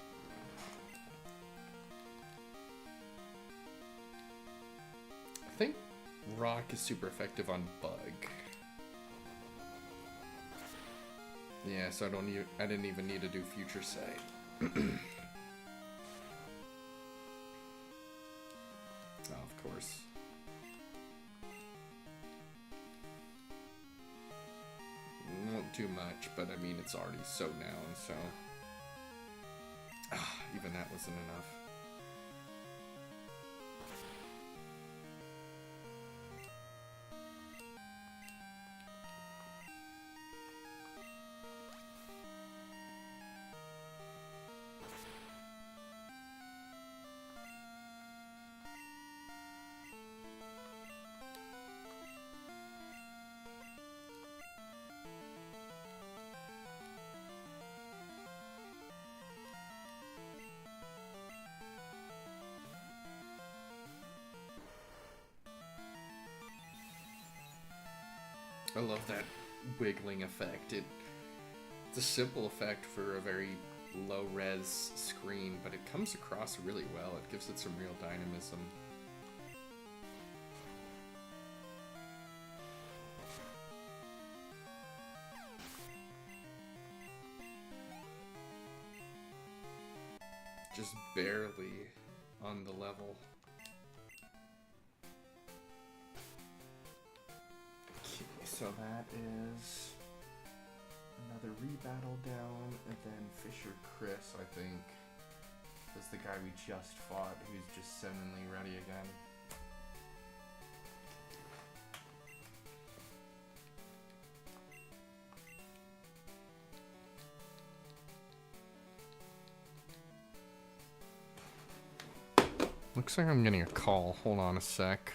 Speaker 2: I think Rock is super effective on Bug. Yeah, so I didn't even need to do Future Sight. Oh, of course. Won't do much, but I mean, it's already so down, so... even that wasn't enough. I love that wiggling effect. It's a simple effect for a very low-res screen, but it comes across really well. It gives it some real dynamism. Just barely on the level. So that is another rebattle down, and then Fisher Chris, I think, is the guy we just fought, who's just seminally ready again. Looks like I'm getting a call. Hold on a sec.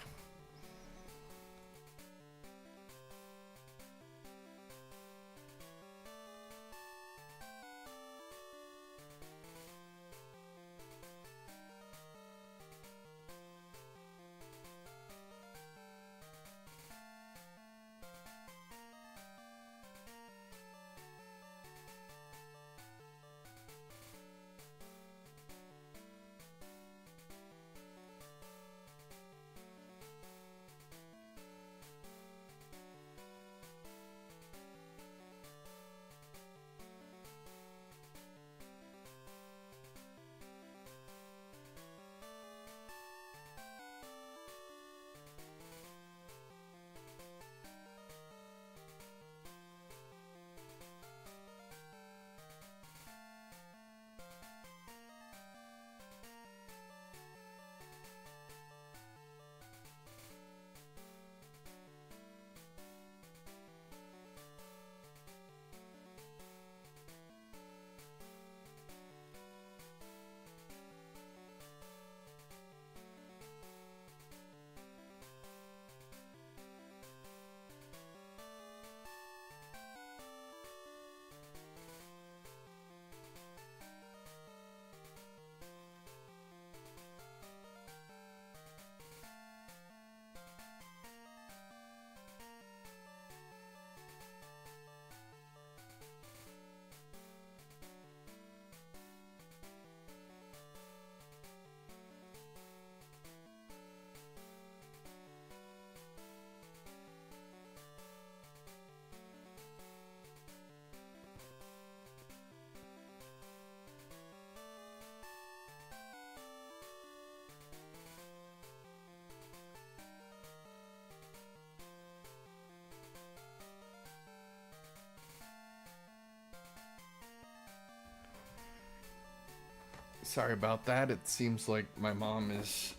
Speaker 2: Sorry about that. It seems like my mom is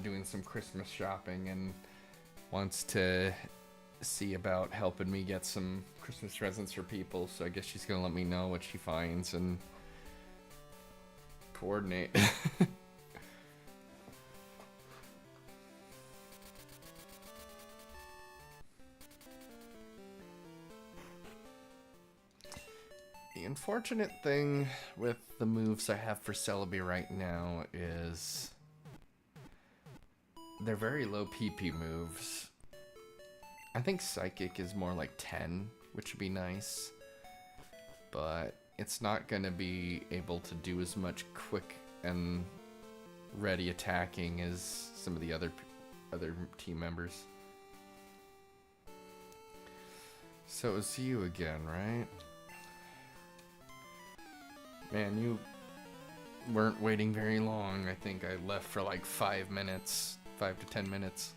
Speaker 2: doing some Christmas shopping and wants to see about helping me get some Christmas presents for people. So I guess she's gonna let me know what she finds and coordinate. The unfortunate thing with the moves I have for Celebi right now is they're very low PP moves. I think Psychic is more like 10, which would be nice. But it's not going to be able to do as much quick and ready attacking as some of the other team members. So it was you again, right? Man, you weren't waiting very long. I think I left for like 5 minutes, 5 to 10 minutes.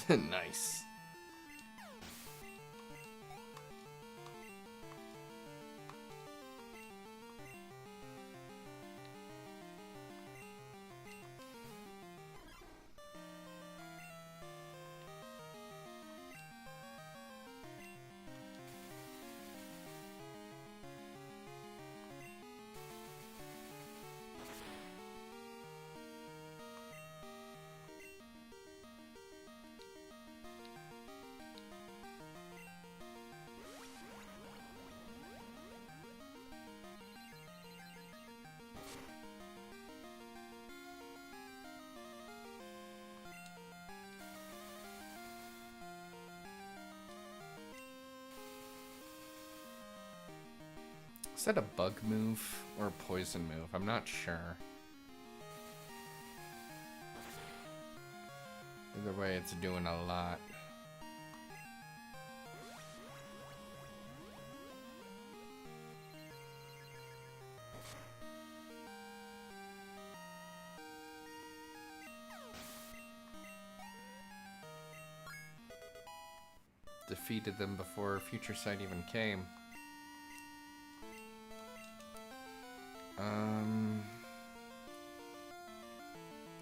Speaker 2: Nice. Is that a bug move or a poison move? I'm not sure. Either way, it's doing a lot. Defeated them before Future Sight even came.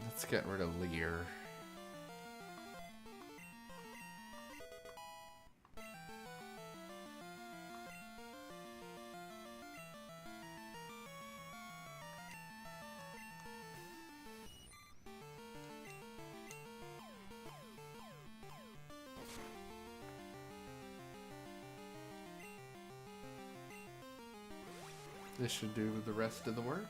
Speaker 2: Let's get rid of Lear. This should do the rest of the work.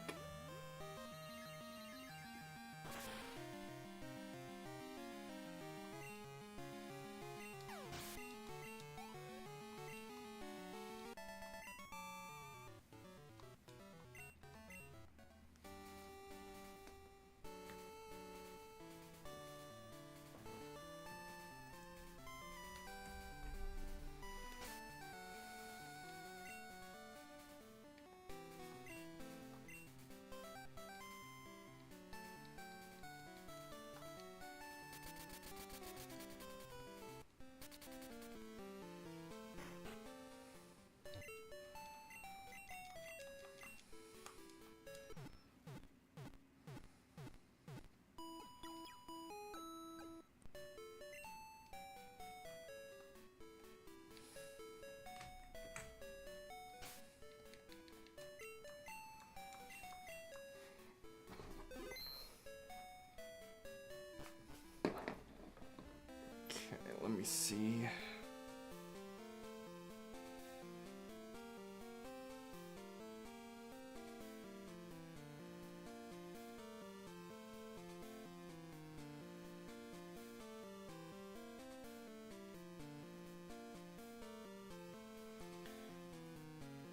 Speaker 2: Let me see.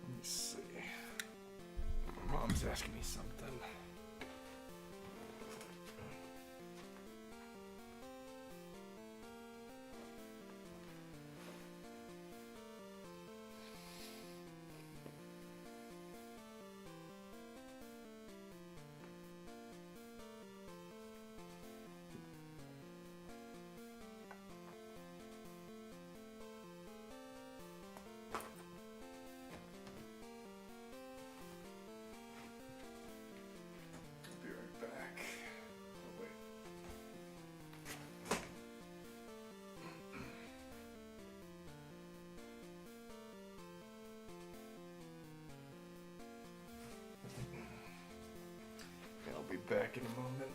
Speaker 2: Let me see. Mom's asking me something. back in a moment.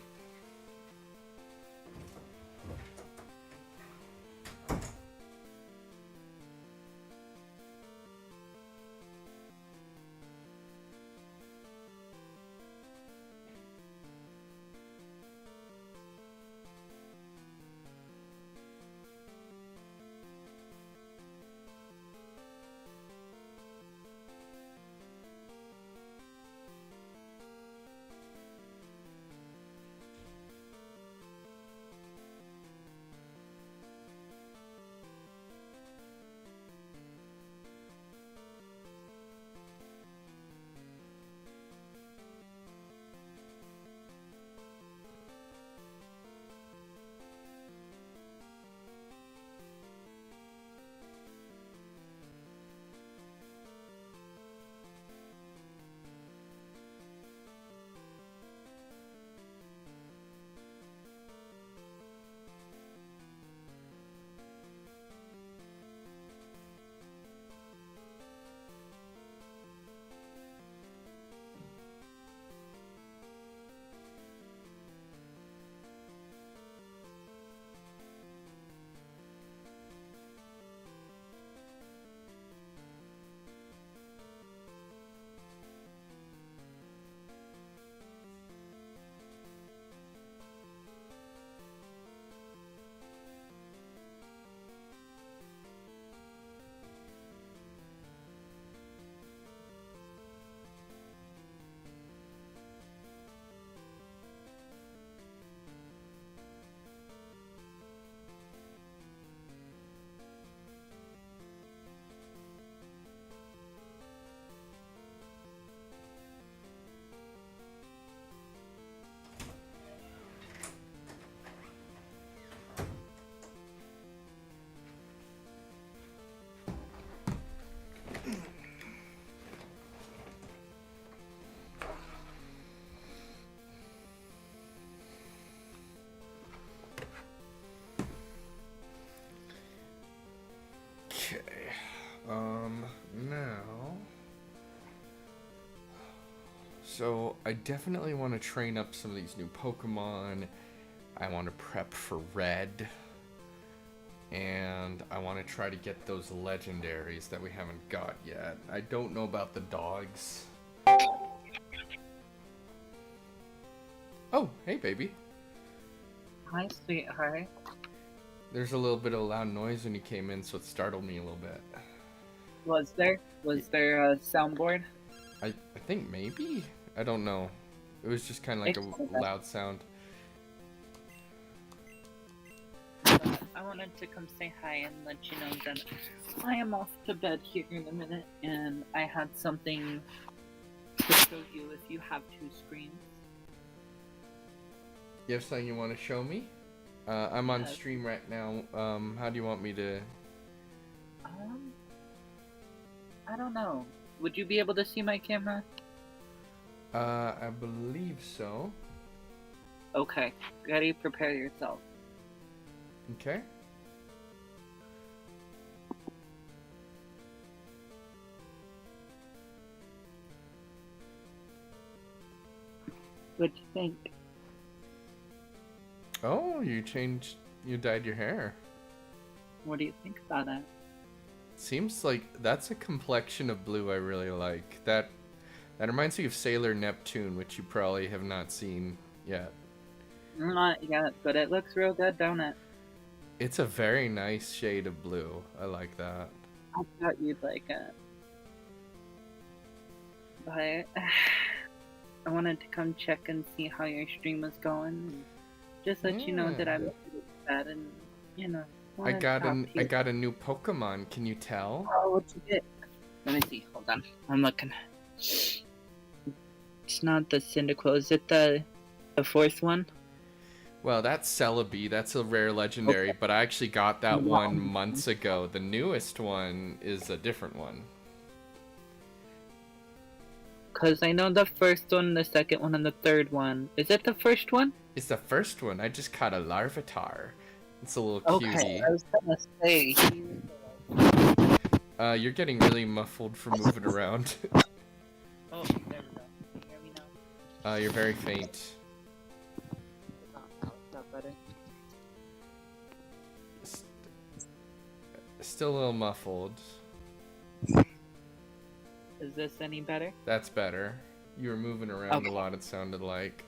Speaker 2: Okay, now, so I definitely want to train up some of these new Pokemon. I want to prep for Red, and I want to try to get those legendaries that we haven't got yet. I don't know about the dogs. Oh, hey baby.
Speaker 1: Hi, sweetheart.
Speaker 2: There's a little bit of loud noise when you came in, so it startled me a little bit.
Speaker 1: Was there a soundboard?
Speaker 2: I think maybe? I don't know. It was just kind of like a loud sound.
Speaker 1: I wanted to come say hi and let you know that I am off to bed here in a minute, and I had something to show you if you have two screens.
Speaker 2: You have something you want to show me? I'm on
Speaker 1: Yes.
Speaker 2: stream right now. How do you want me to...
Speaker 1: I don't know. Would you be able to see my camera?
Speaker 2: I believe so.
Speaker 1: Okay. Ready? Prepare yourself.
Speaker 2: Okay.
Speaker 1: What'd you think?
Speaker 2: Oh, you dyed your hair.
Speaker 1: What do you think about it?
Speaker 2: Seems like that's a complexion of blue I really like. That reminds me of Sailor Neptune, which you probably have not seen yet.
Speaker 1: Not yet, but it looks real good, don't it?
Speaker 2: It's a very nice shade of blue. I like that.
Speaker 1: I thought you'd like it. But I wanted to come check and see how your stream was going. And just let you know that I'm bad and, you know.
Speaker 2: I got a new Pokemon. Can you tell?
Speaker 1: Oh, what'd you get? Let me see. Hold on. I'm looking. It's not the Cyndaquil. Is it the fourth one?
Speaker 2: Well, that's Celebi. That's a rare legendary, but I actually got that one months ago. The newest one is a different one.
Speaker 1: Because I know the first one, the second one, and the third one. Is it the first one?
Speaker 2: It's the first one. I just caught a Larvitar. It's a little
Speaker 1: Okay,
Speaker 2: cutie.
Speaker 1: I was gonna say.
Speaker 2: You're getting really muffled from moving around.
Speaker 1: Oh, there we go. Can you hear me now?
Speaker 2: You're very faint. still a little muffled.
Speaker 1: Is this any better?
Speaker 2: That's better. You were moving around a lot, it sounded like.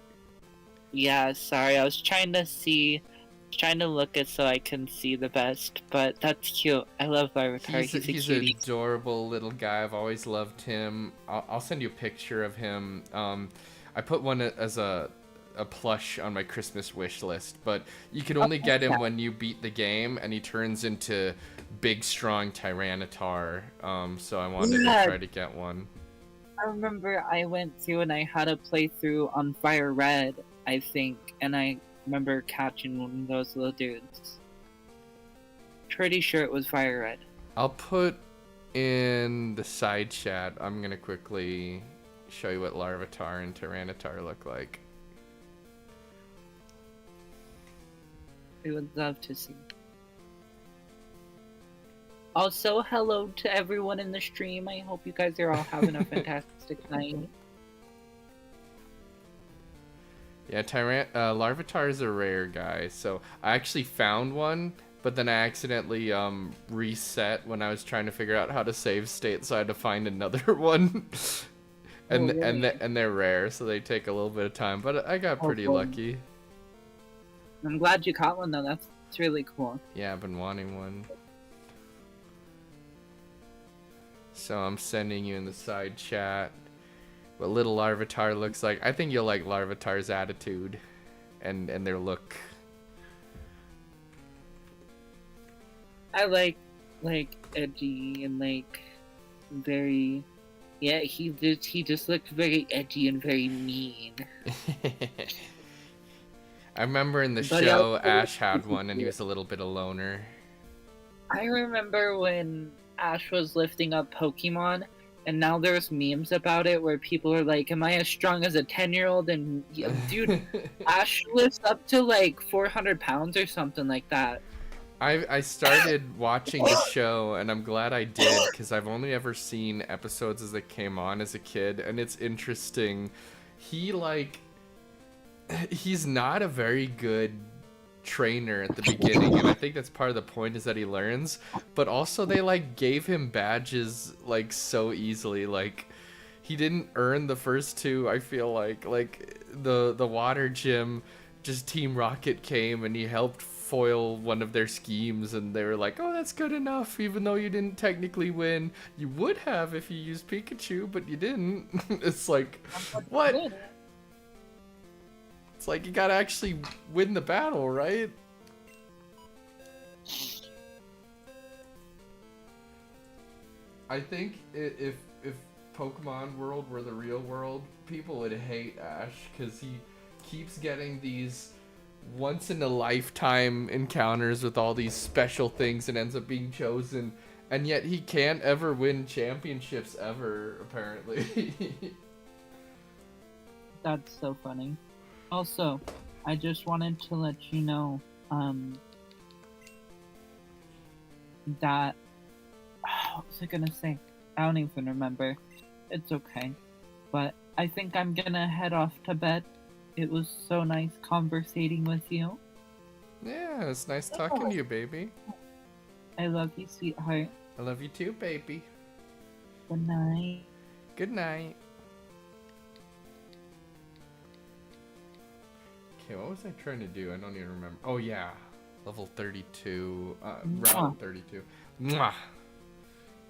Speaker 1: Yeah, sorry, I was trying to look it so I can see the best, but that's cute. I love Larvitar.
Speaker 2: He's an adorable little guy. I've always loved him. I'll send you a picture of him. I put one as a plush on my Christmas wish list, but you can only get him when you beat the game, and he turns into big, strong Tyranitar. So I wanted to try to get one.
Speaker 1: I remember I went through and I had a playthrough on Fire Red, I think, and I remember catching one of those little dudes. Pretty sure it was Fire Red.
Speaker 2: I'll put in the side chat. I'm gonna quickly show you what Larvitar and Tyranitar look like.
Speaker 1: I would love to see. Also, hello to everyone in the stream. I hope you guys are all having a fantastic night.
Speaker 2: Yeah, Larvitar is a rare guy, so I actually found one, but then I accidentally reset when I was trying to figure out how to save state, so I had to find another one. and they're rare, so they take a little bit of time, but I got pretty lucky.
Speaker 1: I'm glad you caught one though. That's really cool.
Speaker 2: Yeah, I've been wanting one. So I'm sending you in the side chat what little Larvitar looks like. I think you'll like Larvitar's attitude and their look.
Speaker 1: I like edgy and like very, yeah. He just looked very edgy and very mean.
Speaker 2: I remember in the show Ash had one and he was a little bit of a loner.
Speaker 1: I remember when Ash was lifting up Pokemon, and now there's memes about it where people are like, am I as strong as a 10-year-old? And dude, Ash lifts up to like 400 pounds or something like that.
Speaker 2: I started watching the show, and I'm glad I did, because I've only ever seen episodes as it came on as a kid, and it's interesting. He's not a very good trainer at the beginning, and I think that's part of the point, is that he learns, but also they like gave him badges like so easily. Like he didn't earn the first two. I feel like the water gym, just Team Rocket came and he helped foil one of their schemes, and they were like, oh, that's good enough, even though you didn't technically win. You would have if you used Pikachu, but you didn't. It's like, what? It's like you gotta actually win the battle, right? I think if Pokemon World were the real world, people would hate Ash, because he keeps getting these once-in-a-lifetime encounters with all these special things and ends up being chosen, and yet he can't ever win championships ever, apparently.
Speaker 1: That's so funny. Also, I just wanted to let you know, that, what was I gonna say? I don't even remember. It's okay. But I think I'm gonna head off to bed. It was so nice conversating with you.
Speaker 2: Yeah, it's nice talking to you, baby.
Speaker 1: I love you, sweetheart.
Speaker 2: I love you too, baby.
Speaker 1: Good night.
Speaker 2: Good night. Okay, what was I trying to do? I don't even remember. Oh yeah, level 32, round 32. Mwah!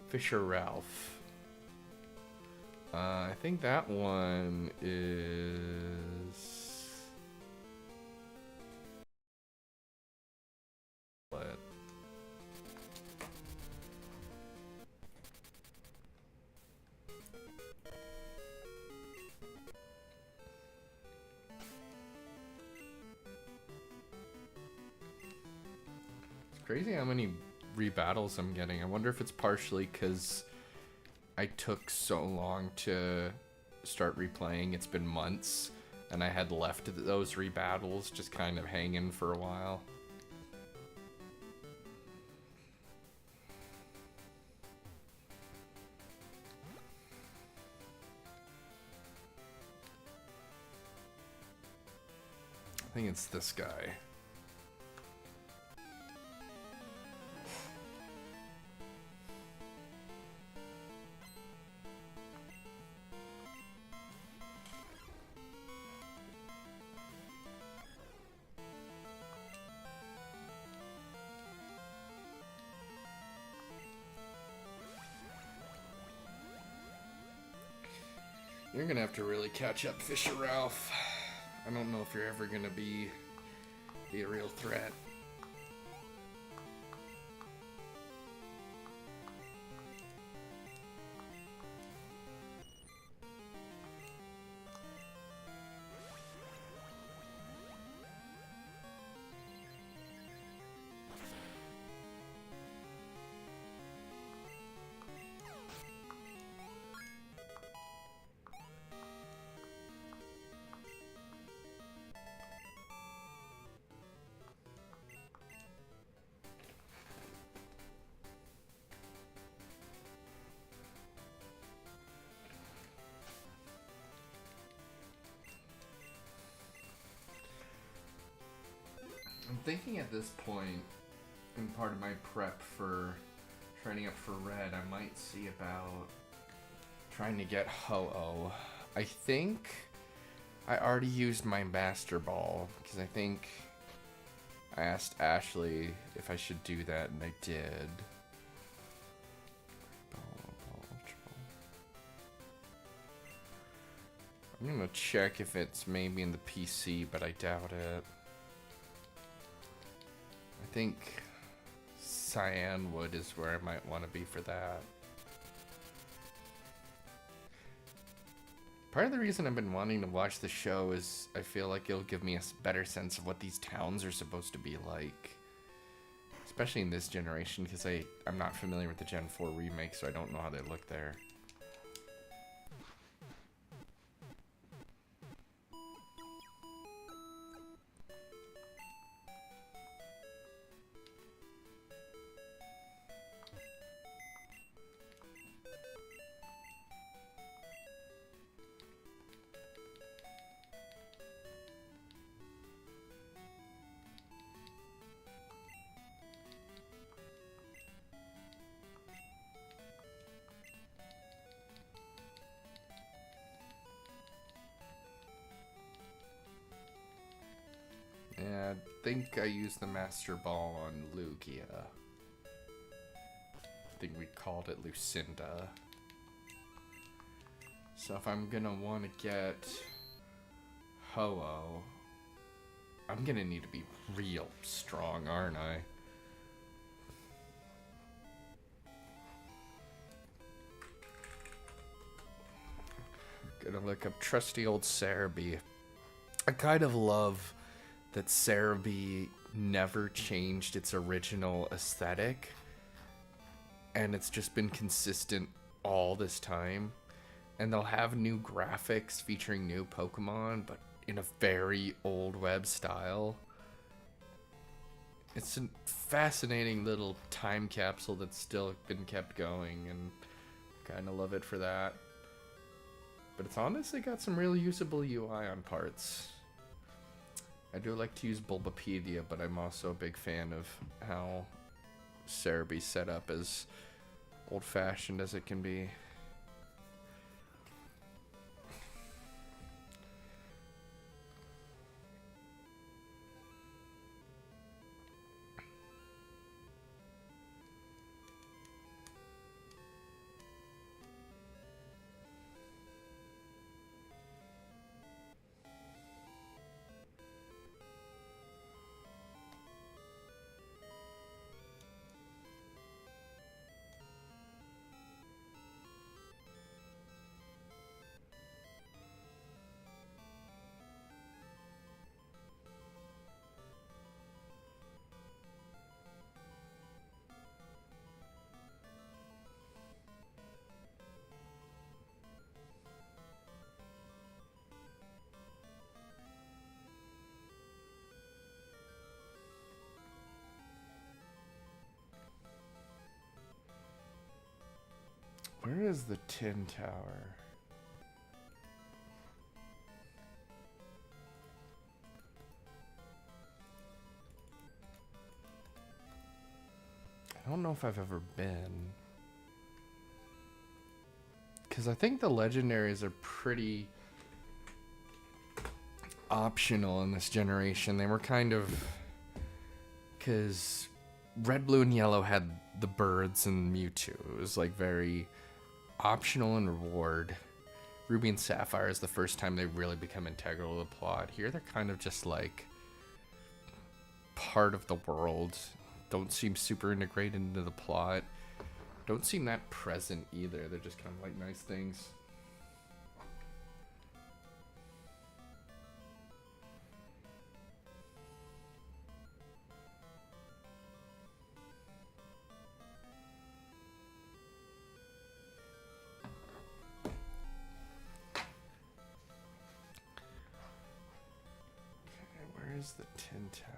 Speaker 2: Fisher Ralph. I think that one is... What? It's crazy how many rebattles I'm getting. I wonder if it's partially because I took so long to start replaying. It's been months, and I had left those rebattles just kind of hanging for a while. I think it's this guy. You're gonna have to really catch up, Fisher Ralph. I don't know if you're ever gonna be a real threat. I'm thinking at this point, in part of my prep for training up for Red, I might see about trying to get Ho-Oh. I think I already used my Master Ball, because I think I asked Ashley if I should do that, and I did. I'm gonna check if it's maybe in the PC, but I doubt it. I think Cyanwood is where I might want to be for that. Part of the reason I've been wanting to watch the show is I feel like it'll give me a better sense of what these towns are supposed to be like. Especially in this generation, because I'm not familiar with the Gen 4 remake, so I don't know how they look there. Yeah, I think I used the Master Ball on Lugia. I think we called it Lucinda. So if I'm gonna want to get Ho-Oh, I'm gonna need to be real strong, aren't I? Gonna look up trusty old Cerebi. I kind of love that Cerebi never changed its original aesthetic, and it's just been consistent all this time. And they'll have new graphics featuring new Pokemon, but in a very old web style. It's a fascinating little time capsule that's still been kept going, and kind of love it for that. But it's honestly got some real usable UI on parts. I do like to use Bulbapedia, but I'm also a big fan of how Cerebi's set up, as old-fashioned as it can be. Where is the Tin Tower? I don't know if I've ever been. Because I think the legendaries are pretty optional in this generation. They were kind of... Because Red, Blue, and Yellow had the birds and Mewtwo. It was like very optional and reward. Ruby and Sapphire is the first time they really become integral to the plot. Here they're kind of just like part of the world. Don't seem super integrated into the plot. Don't seem that present either. They're just kind of like nice things. Where's the Tin Tower?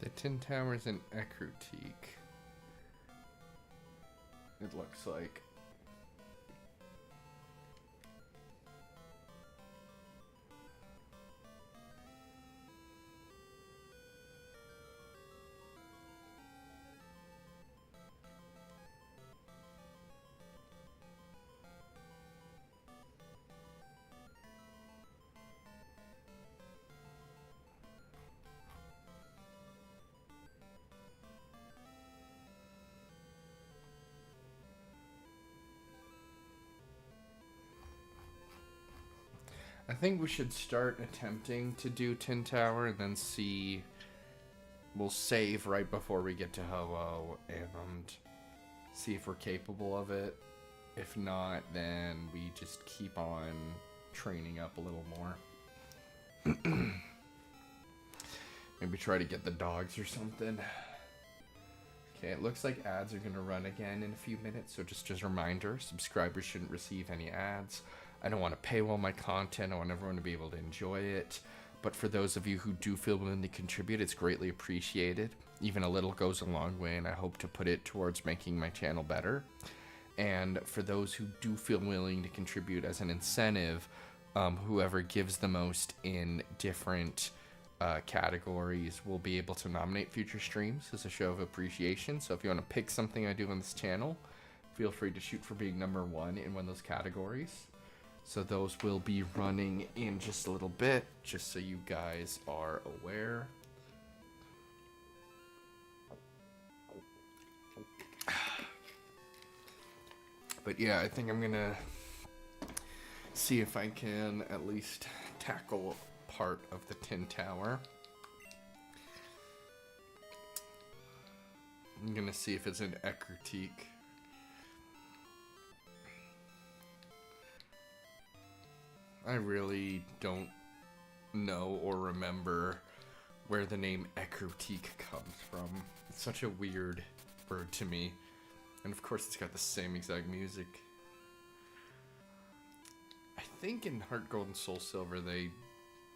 Speaker 2: The Tin Tower's in Ecruteak. It looks like. I think we should start attempting to do Tin Tower and then see. We'll save right before we get to Ho-Oh and see if we're capable of it. If not, then we just keep on training up a little more. Maybe try to get the dogs or something. Okay, it looks like ads are going to run again in a few minutes, so just as a reminder, subscribers shouldn't receive any ads. I don't want to paywall my content. I want everyone to be able to enjoy it. But for those of you who do feel willing to contribute, it's greatly appreciated. Even a little goes a long way, and I hope to put it towards making my channel better. And for those who do feel willing to contribute as an incentive, whoever gives the most in different categories will be able to nominate future streams as a show of appreciation. So if you want to pick something I do on this channel, feel free to shoot for being number 1 in one of those categories. So those will be running in just a little bit, just so you guys are aware. But yeah, I think I'm gonna see if I can at least tackle part of the Tin Tower. I'm gonna see if it's in Ecruteak. I really don't know or remember where the name Ecruteak comes from. It's such a weird word to me. And of course it's got the same exact music. I think in Heart Gold and Soul Silver they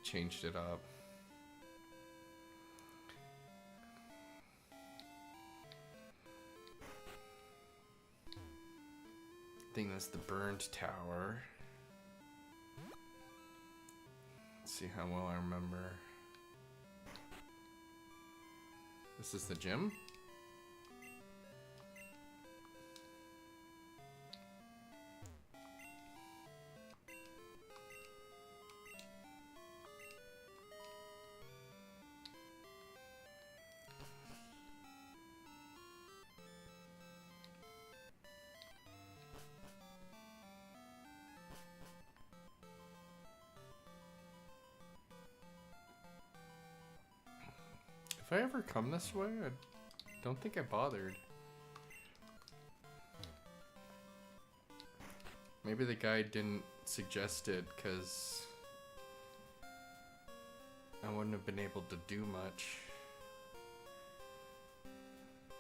Speaker 2: changed it up. I think that's the Burned Tower. Let's see how well I remember. This is the gym? If I ever come this way, I don't think I bothered. Maybe the guy didn't suggest it because I wouldn't have been able to do much.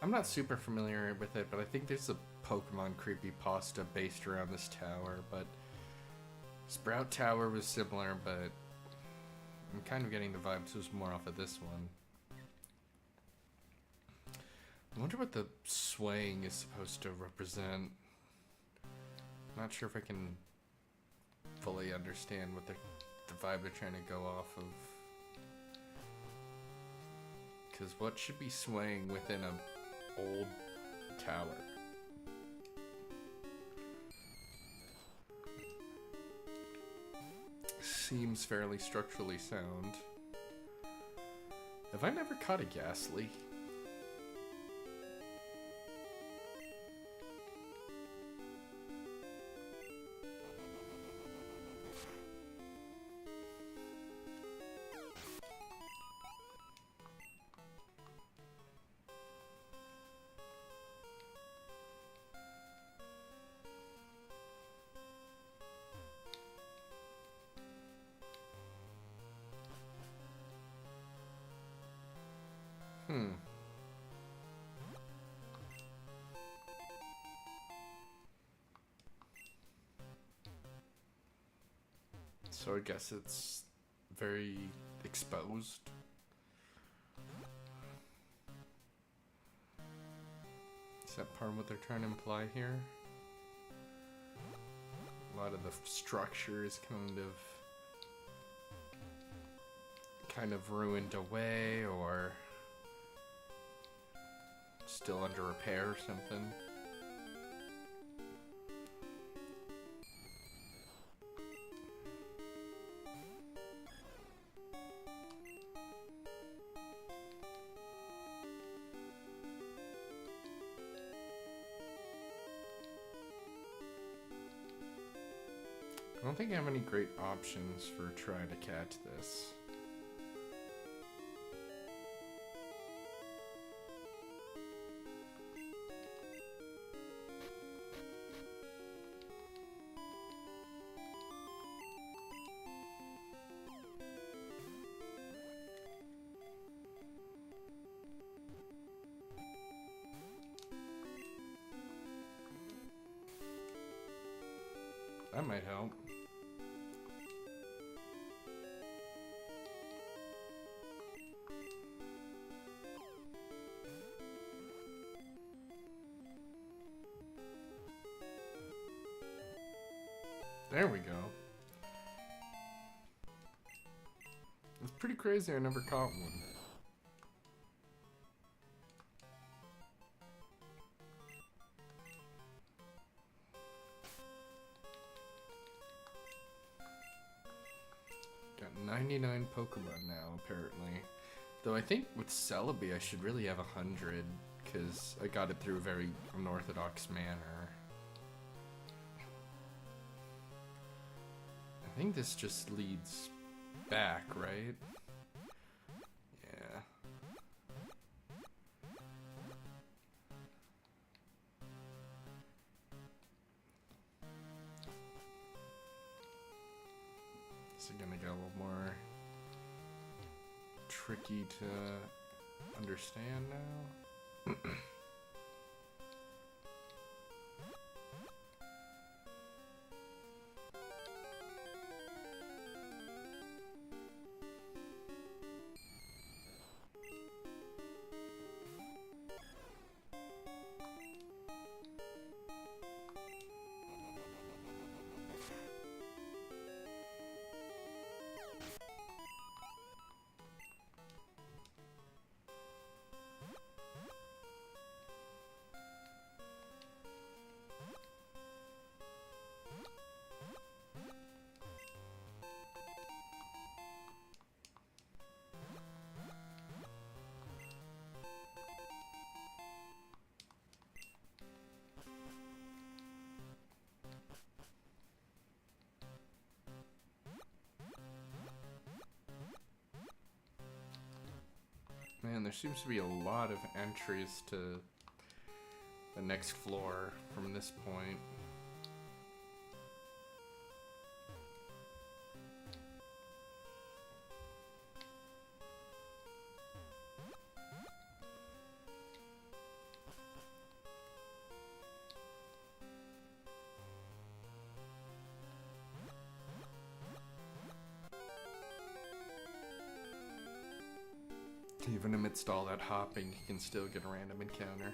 Speaker 2: I'm not super familiar with it, but I think there's a Pokemon creepypasta based around this tower, but Sprout Tower was similar, but I'm kind of getting the vibes was more off of this one. I wonder what the swaying is supposed to represent. Not sure if I can fully understand what the vibe they're trying to go off of. Because what should be swaying within a old tower? Seems fairly structurally sound. Have I never caught a Ghastly? So I guess it's very exposed. Is that part of what they're trying to imply here? A lot of the structure is kind of ruined away, or still under repair or something. I don't think I have any great options for trying to catch this. That might help. There we go. It's pretty crazy I never caught one. Got 99 Pokemon now, apparently. Though I think with Celebi I should really have 100, because I got it through a very unorthodox manner. I think this just leads back, right? Yeah. Is it gonna get a little more tricky to understand now? Man, there seems to be a lot of entries to the next floor from this point. Even amidst all that hopping, he can still get a random encounter.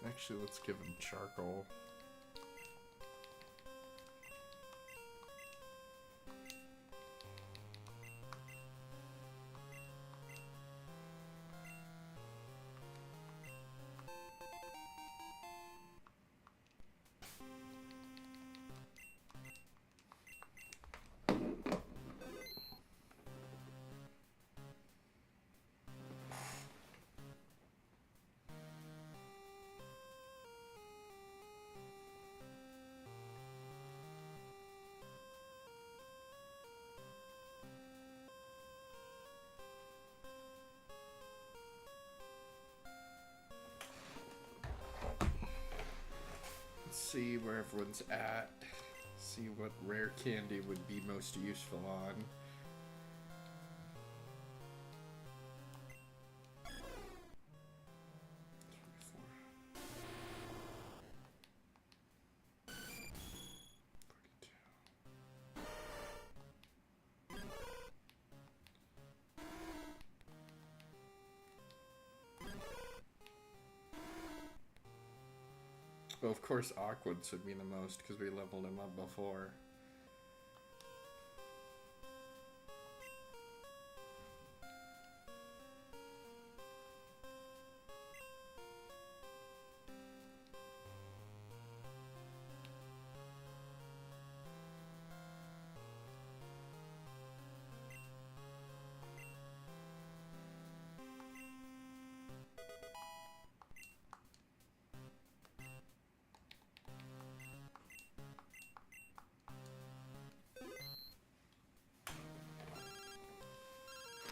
Speaker 2: Actually, let's give him charcoal. See where everyone's at. See what rare candy would be most useful on. Well, of course, Aquads would be the most because we leveled him up before.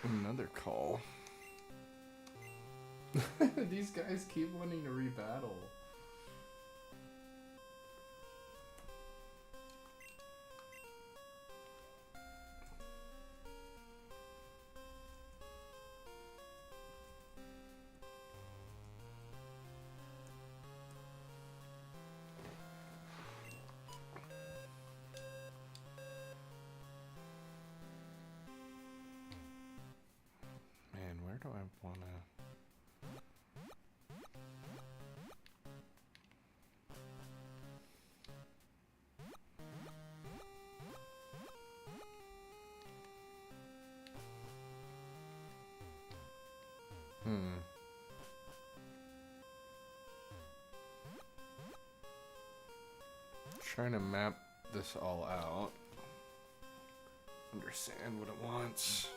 Speaker 2: Another call. These guys keep wanting to rebattle. Man, where do I wanna... Trying to map this all out. Understand what it wants.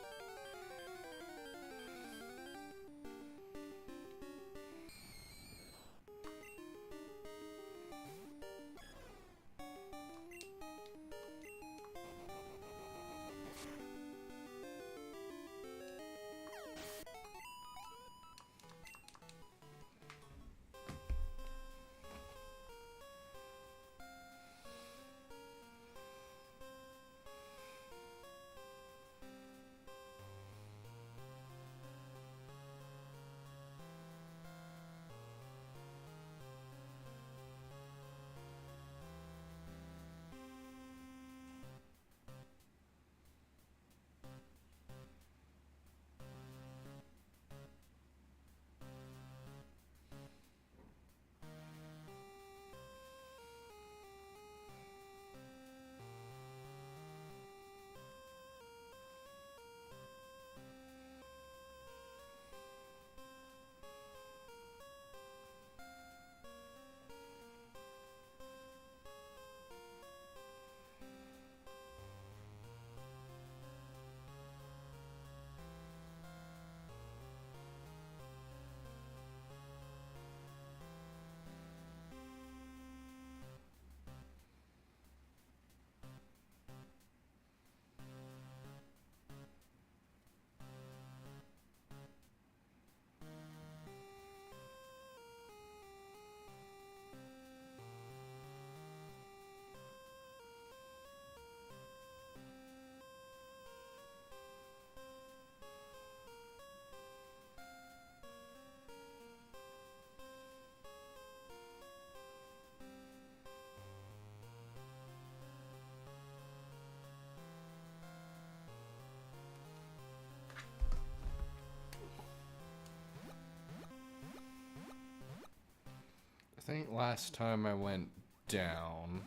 Speaker 2: I think last time I went down.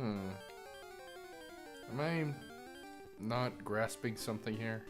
Speaker 2: Am I not grasping something here?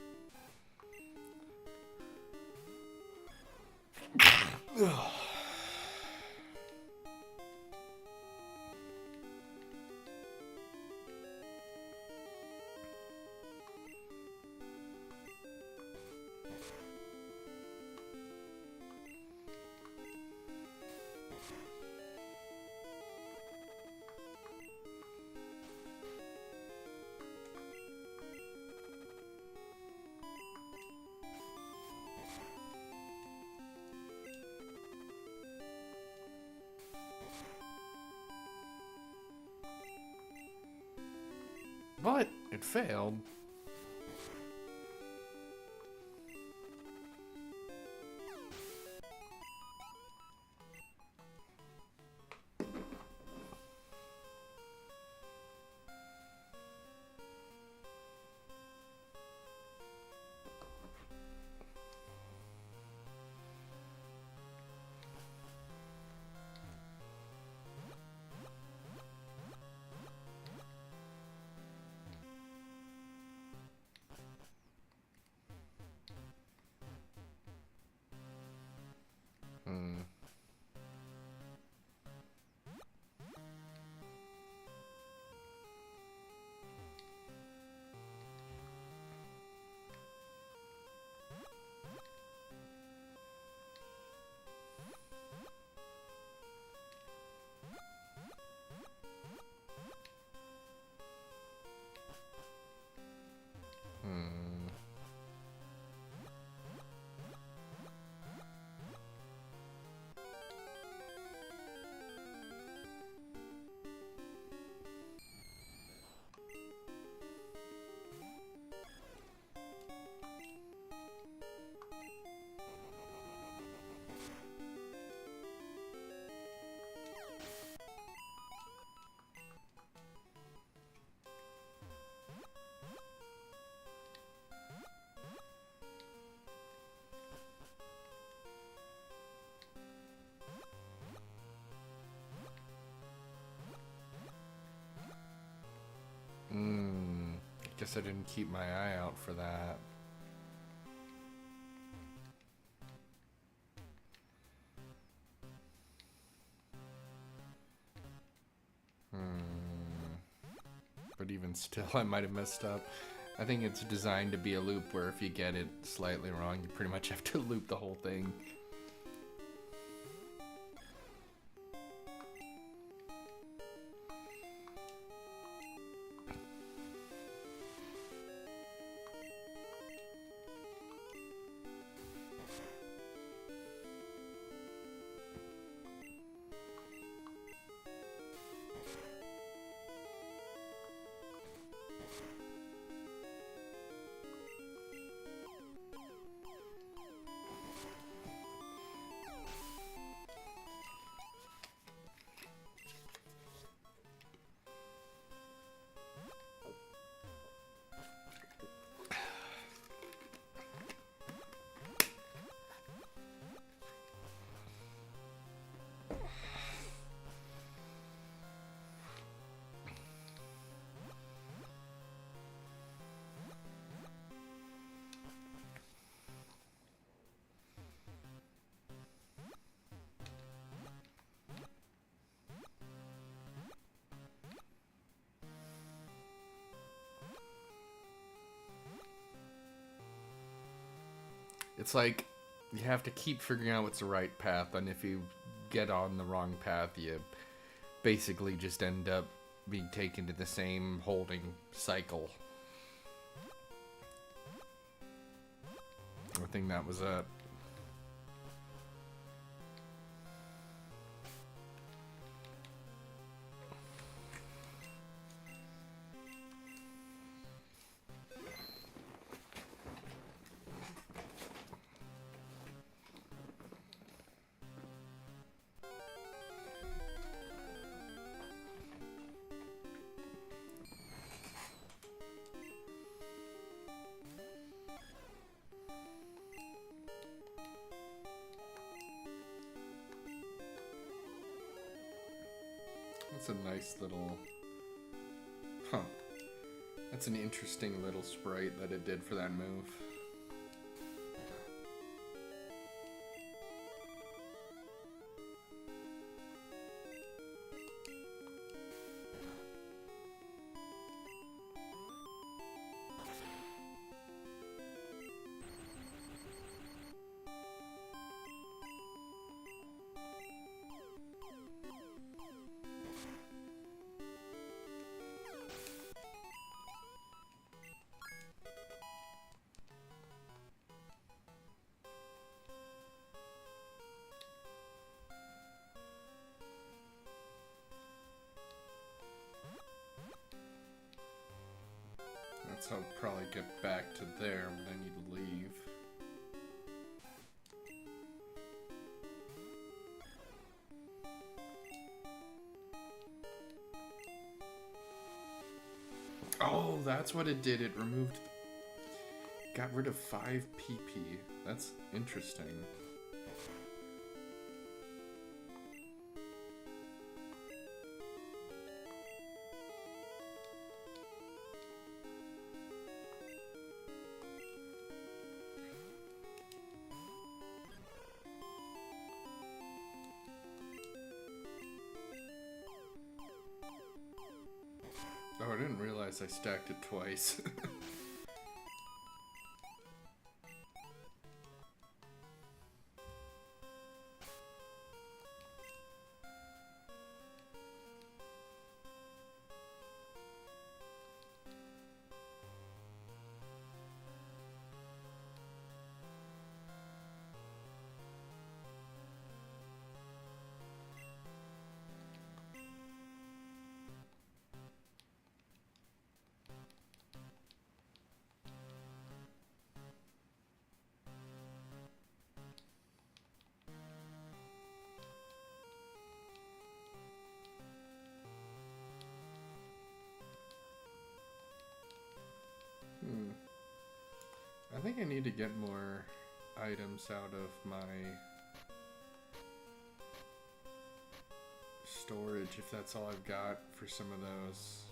Speaker 2: But it failed. Hmm. Hmm. Guess I didn't keep my eye out for that. But even still, I might have messed up. I think it's designed to be a loop where if you get it slightly wrong, you pretty much have to loop the whole thing. It's like you have to keep figuring out what's the right path, and if you get on the wrong path, you basically just end up being taken to the same holding cycle. I think that was it. That's a nice little... Huh. That's an interesting little sprite that it did for that move. So I'll probably get back to there when I need to leave. Oh, that's what it did. It removed... Got rid of 5 PP. That's interesting. Oh, I didn't realize I stacked it twice. I think I need to get more items out of my storage if that's all I've got for some of those.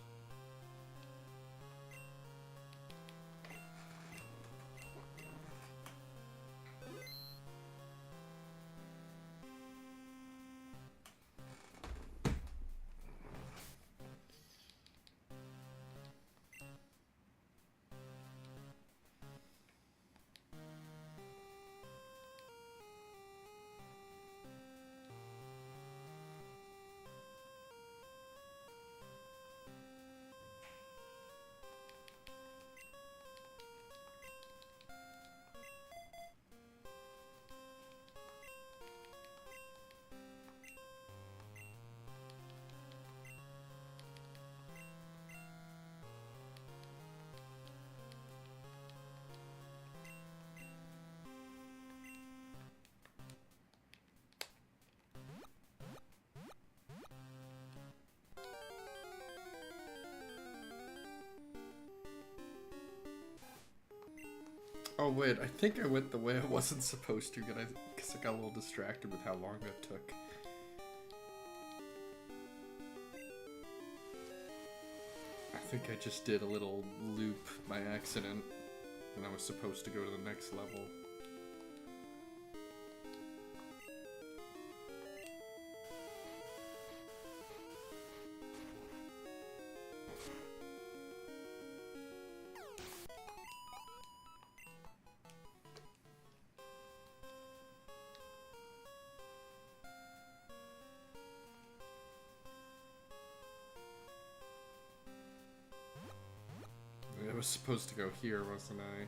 Speaker 2: Oh wait, I think I went the way I wasn't supposed to because I got a little distracted with how long that took. I think I just did a little loop by accident, and I was supposed to go to the next level. I was supposed to go here, wasn't I?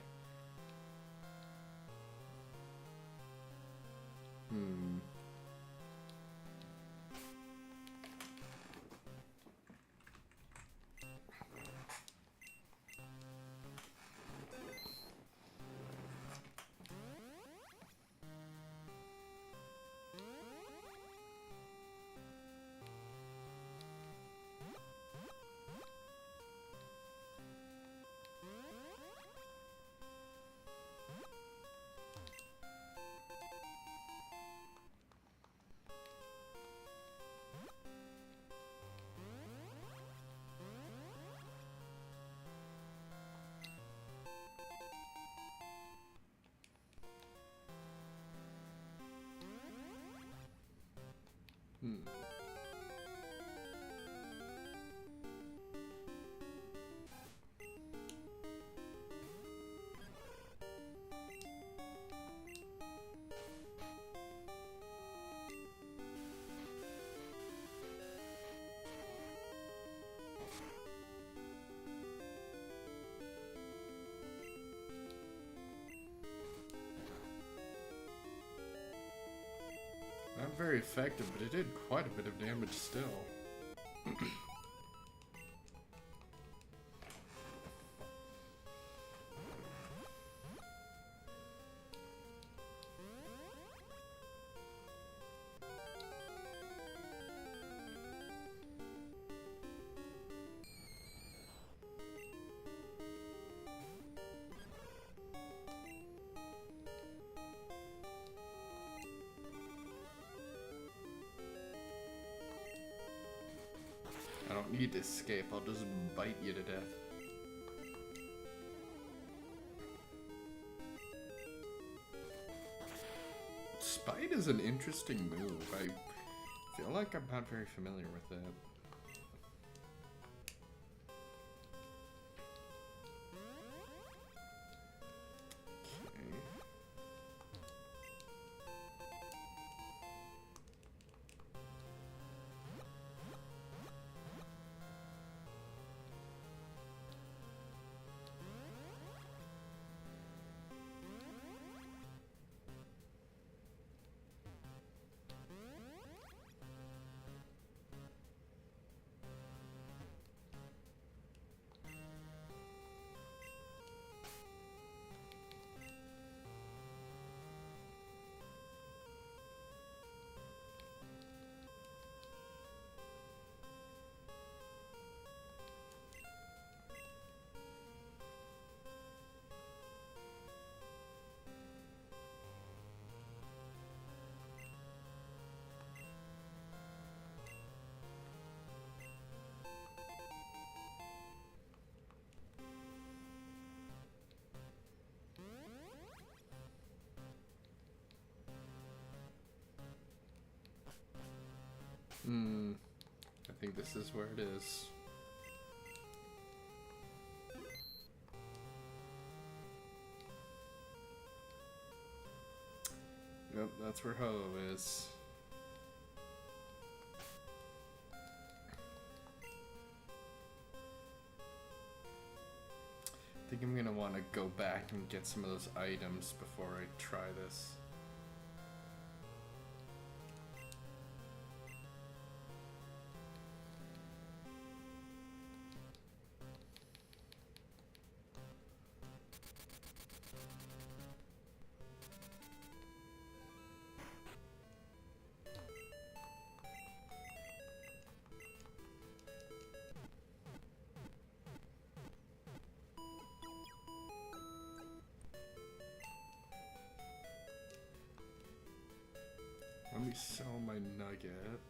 Speaker 2: Not very effective, but it did quite a bit of damage still. I don't need to escape, I'll just bite you to death. Spite is an interesting move. I feel like I'm not very familiar with it. I think this is where it is. Yep, that's where Ho is. I think I'm gonna want to go back and get some of those items before I try this. Let me sell my nugget.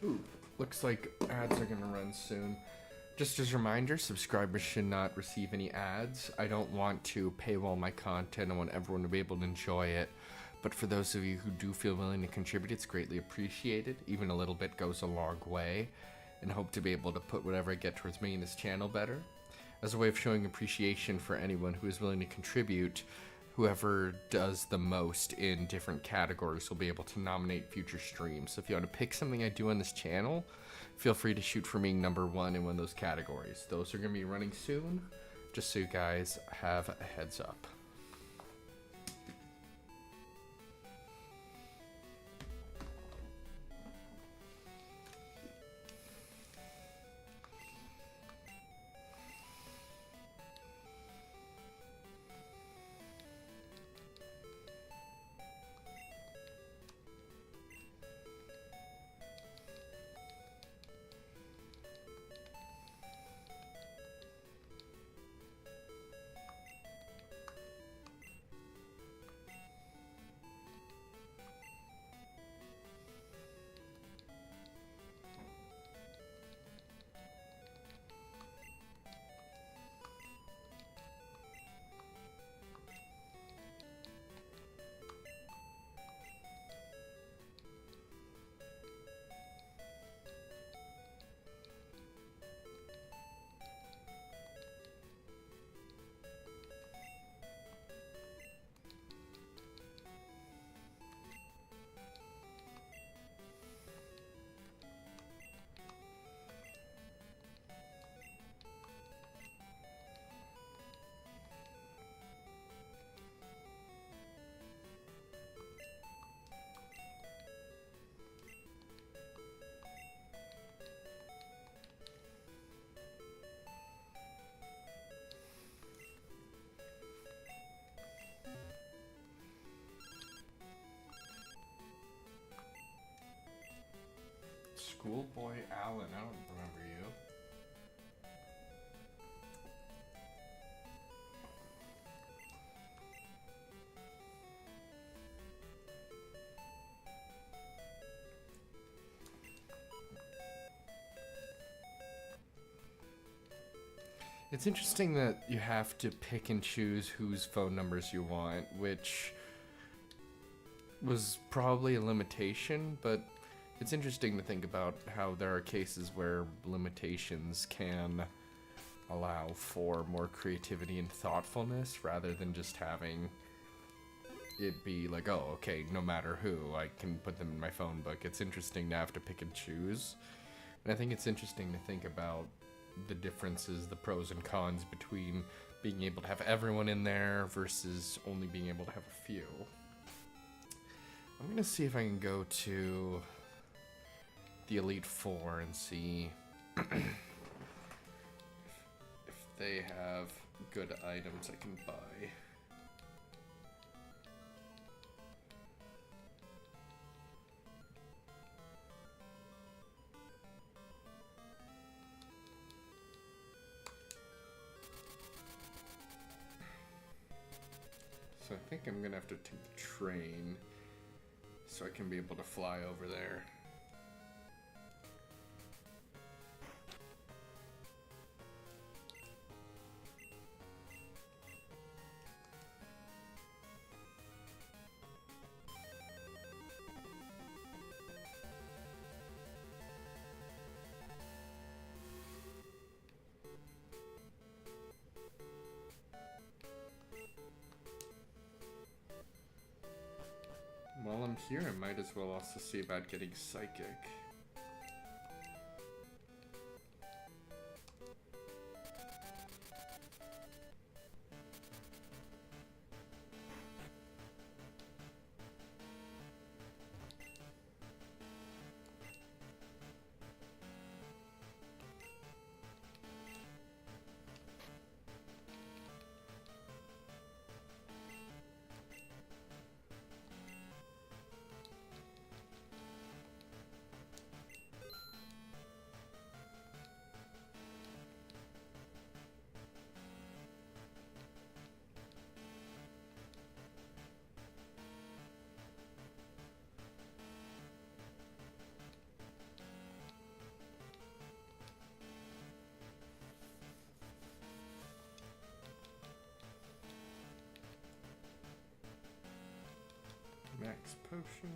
Speaker 2: Ooh, looks like ads are gonna run soon. Just as a reminder, subscribers should not receive any ads. I don't want to paywall my content. I want everyone to be able to enjoy it. But for those of you who do feel willing to contribute, it's greatly appreciated. Even a little bit goes a long way. And hope to be able to put whatever I get towards making this channel better. As a way of showing appreciation for anyone who is willing to contribute, whoever does the most in different categories will be able to nominate future streams. So if you want to pick something I do on this channel, feel free to shoot for me #1 in one of those categories. Those are going to be running soon. just so you guys have a heads up. Schoolboy Allen, I don't remember you. It's interesting that you have to pick and choose whose phone numbers you want, which was probably a limitation, but it's interesting to think about how there are cases where limitations can allow for more creativity and thoughtfulness rather than just having it be like, oh, okay, no matter who, I can put them in my phone book. It's interesting to have to pick and choose. And I think it's interesting to think about the differences, the pros and cons between being able to have everyone in there versus only being able to have a few. I'm gonna see if I can go to the Elite Four and see if they have good items I can buy. So I think I'm gonna have to take the train so I can be able to fly over there. While I'm here, I might as well also see about getting Psychic. Max potion.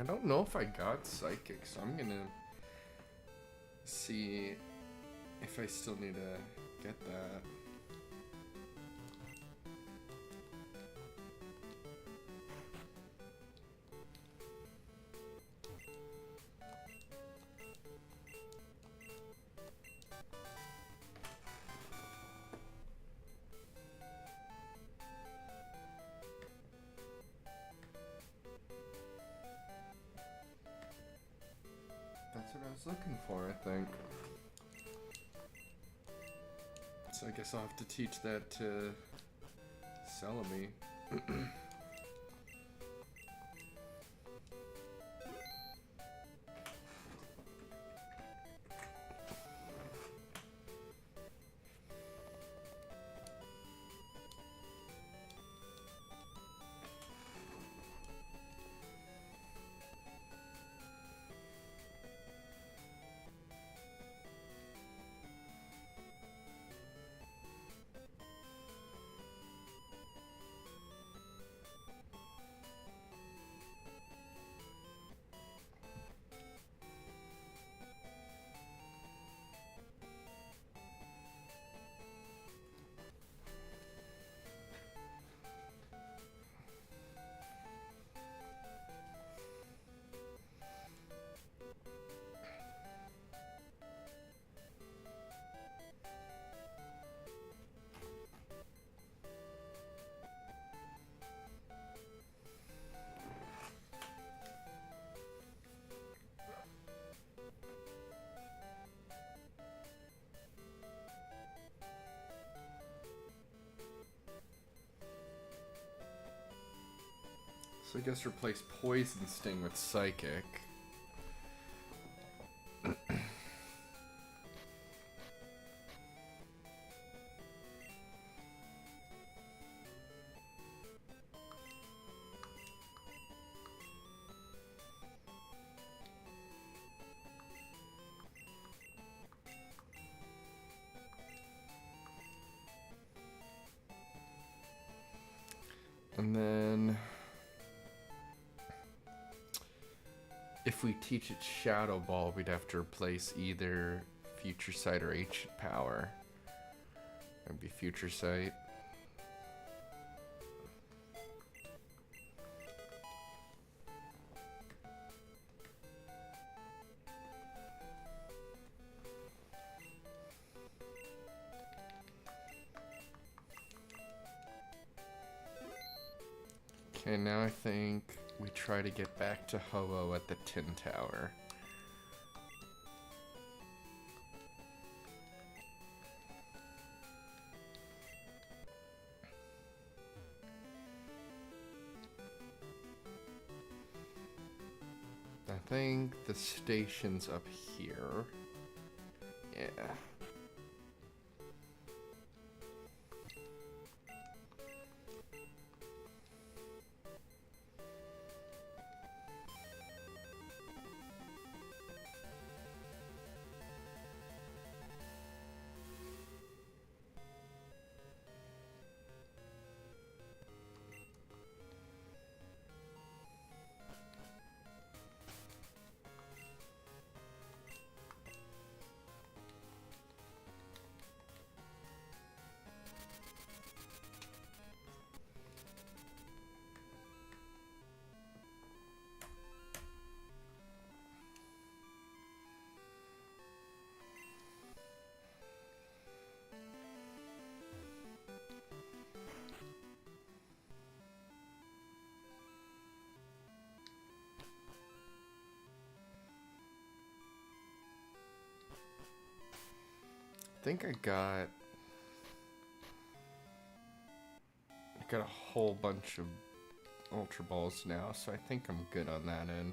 Speaker 2: I don't know if I got psychic, so I'm gonna see if I still need to get that. That's what I was looking for, I think. So I guess I'll have to teach that to Celebi. So I guess replace Poison Sting with Psychic. And then if we teach it Shadow Ball, we'd have to replace either Future Sight or Ancient Power. That'd be Future Sight. Okay, now I think we try to get back to Ho-Oh at the Tin Tower. I think the station's up here. Yeah. I think I got a whole bunch of Ultra Balls now, so I think I'm good on that end.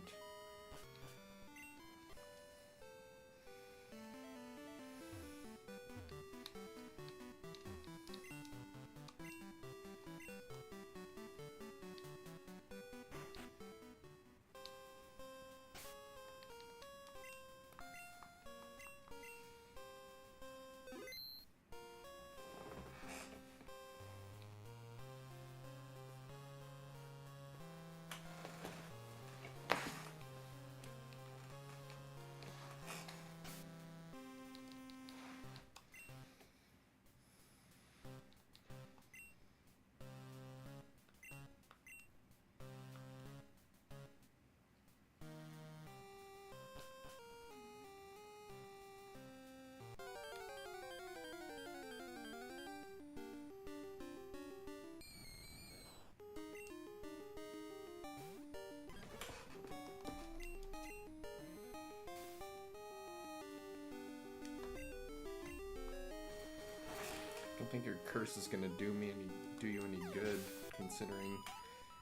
Speaker 2: don't think your curse is gonna do you any good, considering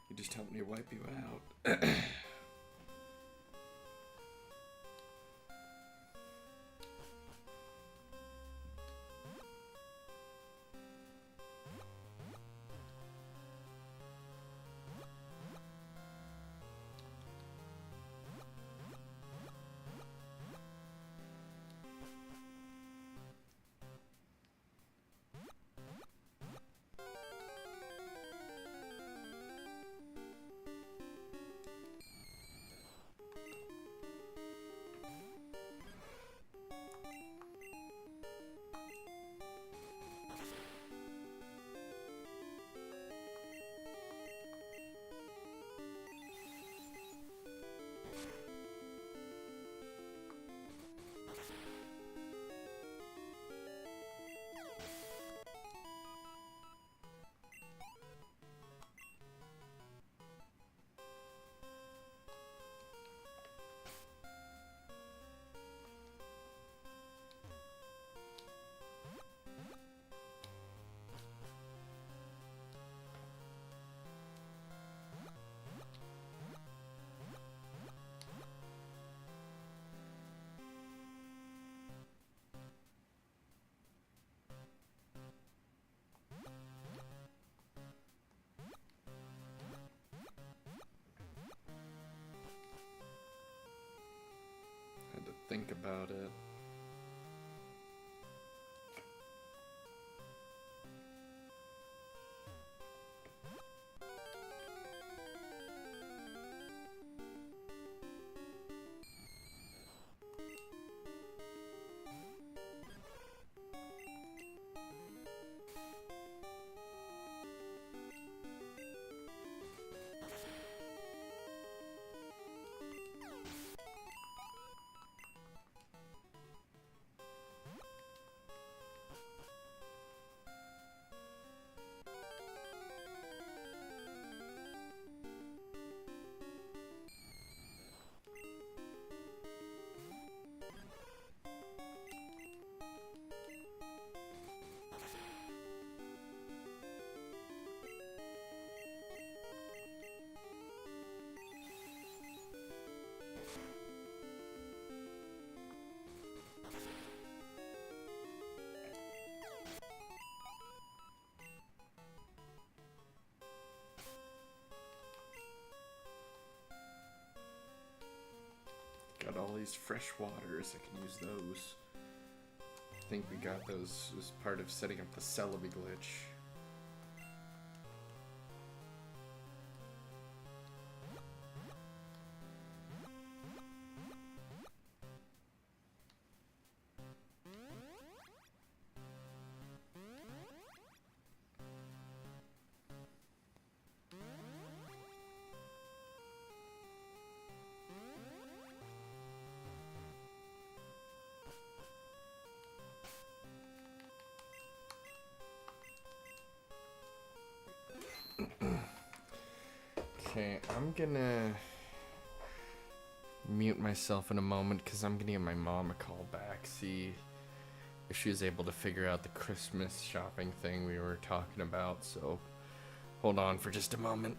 Speaker 2: you just helped me wipe you out. Had to think about it. Got all these fresh waters, I can use those. I think we got those as part of setting up the Celebi glitch. Okay, I'm gonna mute myself in a moment because I'm gonna give my mom a call back, see if she was able to figure out the Christmas shopping thing we were talking about, so hold on for just a moment.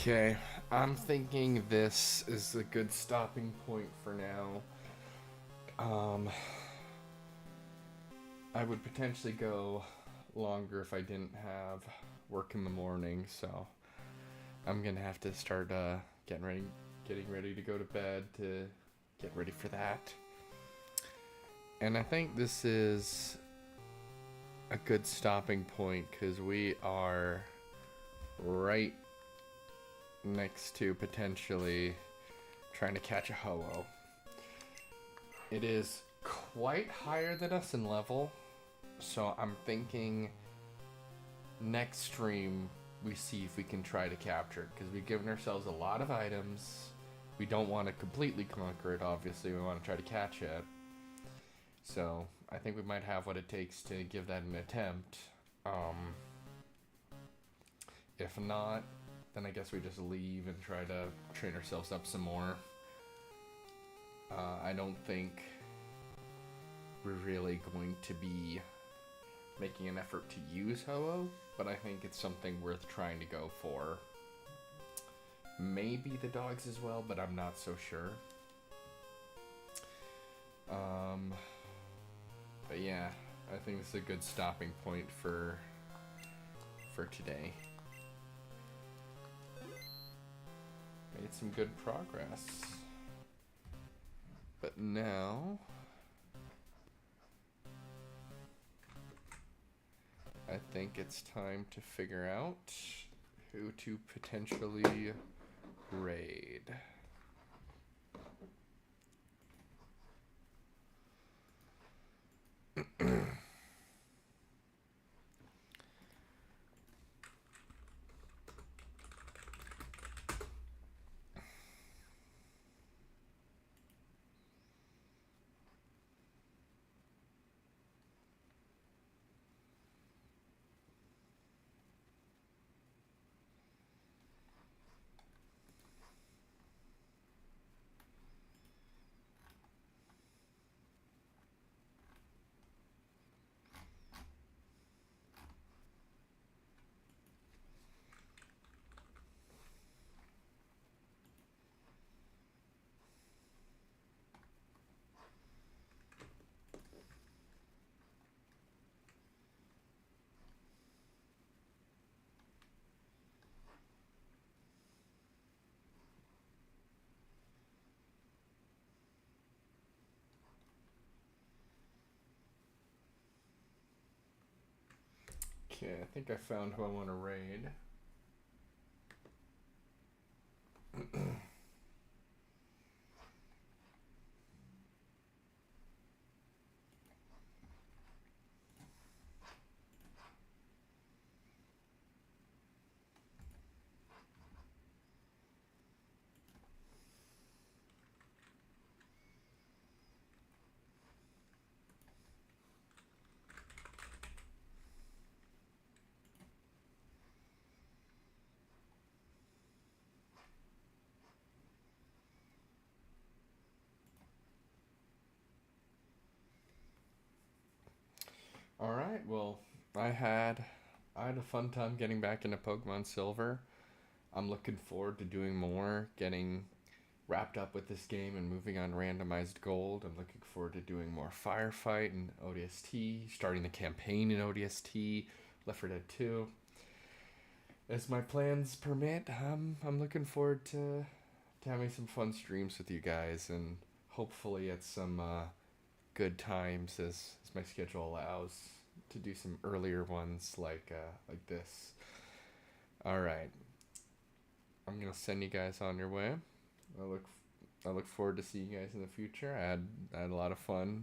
Speaker 2: Okay, I'm thinking this is a good stopping point for now. I would potentially go longer if I didn't have work in the morning, so I'm gonna have to start getting ready to go to bed to get ready for that. And I think this is a good stopping point because we are right next to potentially trying to catch a Ho-Oh. It is quite higher than us in level, so I'm thinking next stream we see if we can try to capture it, because we've given ourselves a lot of items. We don't want to completely conquer it, obviously. We want to try to catch it. So I think we might have what it takes to give that an attempt. If not, then I guess we just leave and try to train ourselves up some more. I don't think we're really going to be making an effort to use Ho-Oh, but I think it's something worth trying to go for. Maybe the dogs as well, but I'm not so sure. But yeah, I think it's a good stopping point for today. Made some good progress. But now I think it's time to figure out who to potentially raid. Okay, I think I found who I want to raid. Alright, well, I had a fun time getting back into Pokemon Silver. I'm looking forward to doing more, getting wrapped up with this game and moving on randomized gold. I'm looking forward to doing more Firefight and ODST, starting the campaign in ODST, Left 4 Dead 2. As my plans permit, I'm looking forward to having some fun streams with you guys, and hopefully at some good times as my schedule allows to do some earlier ones like this. All right, I'm gonna send you guys on your way. I look forward to seeing you guys in the future. I had a lot of fun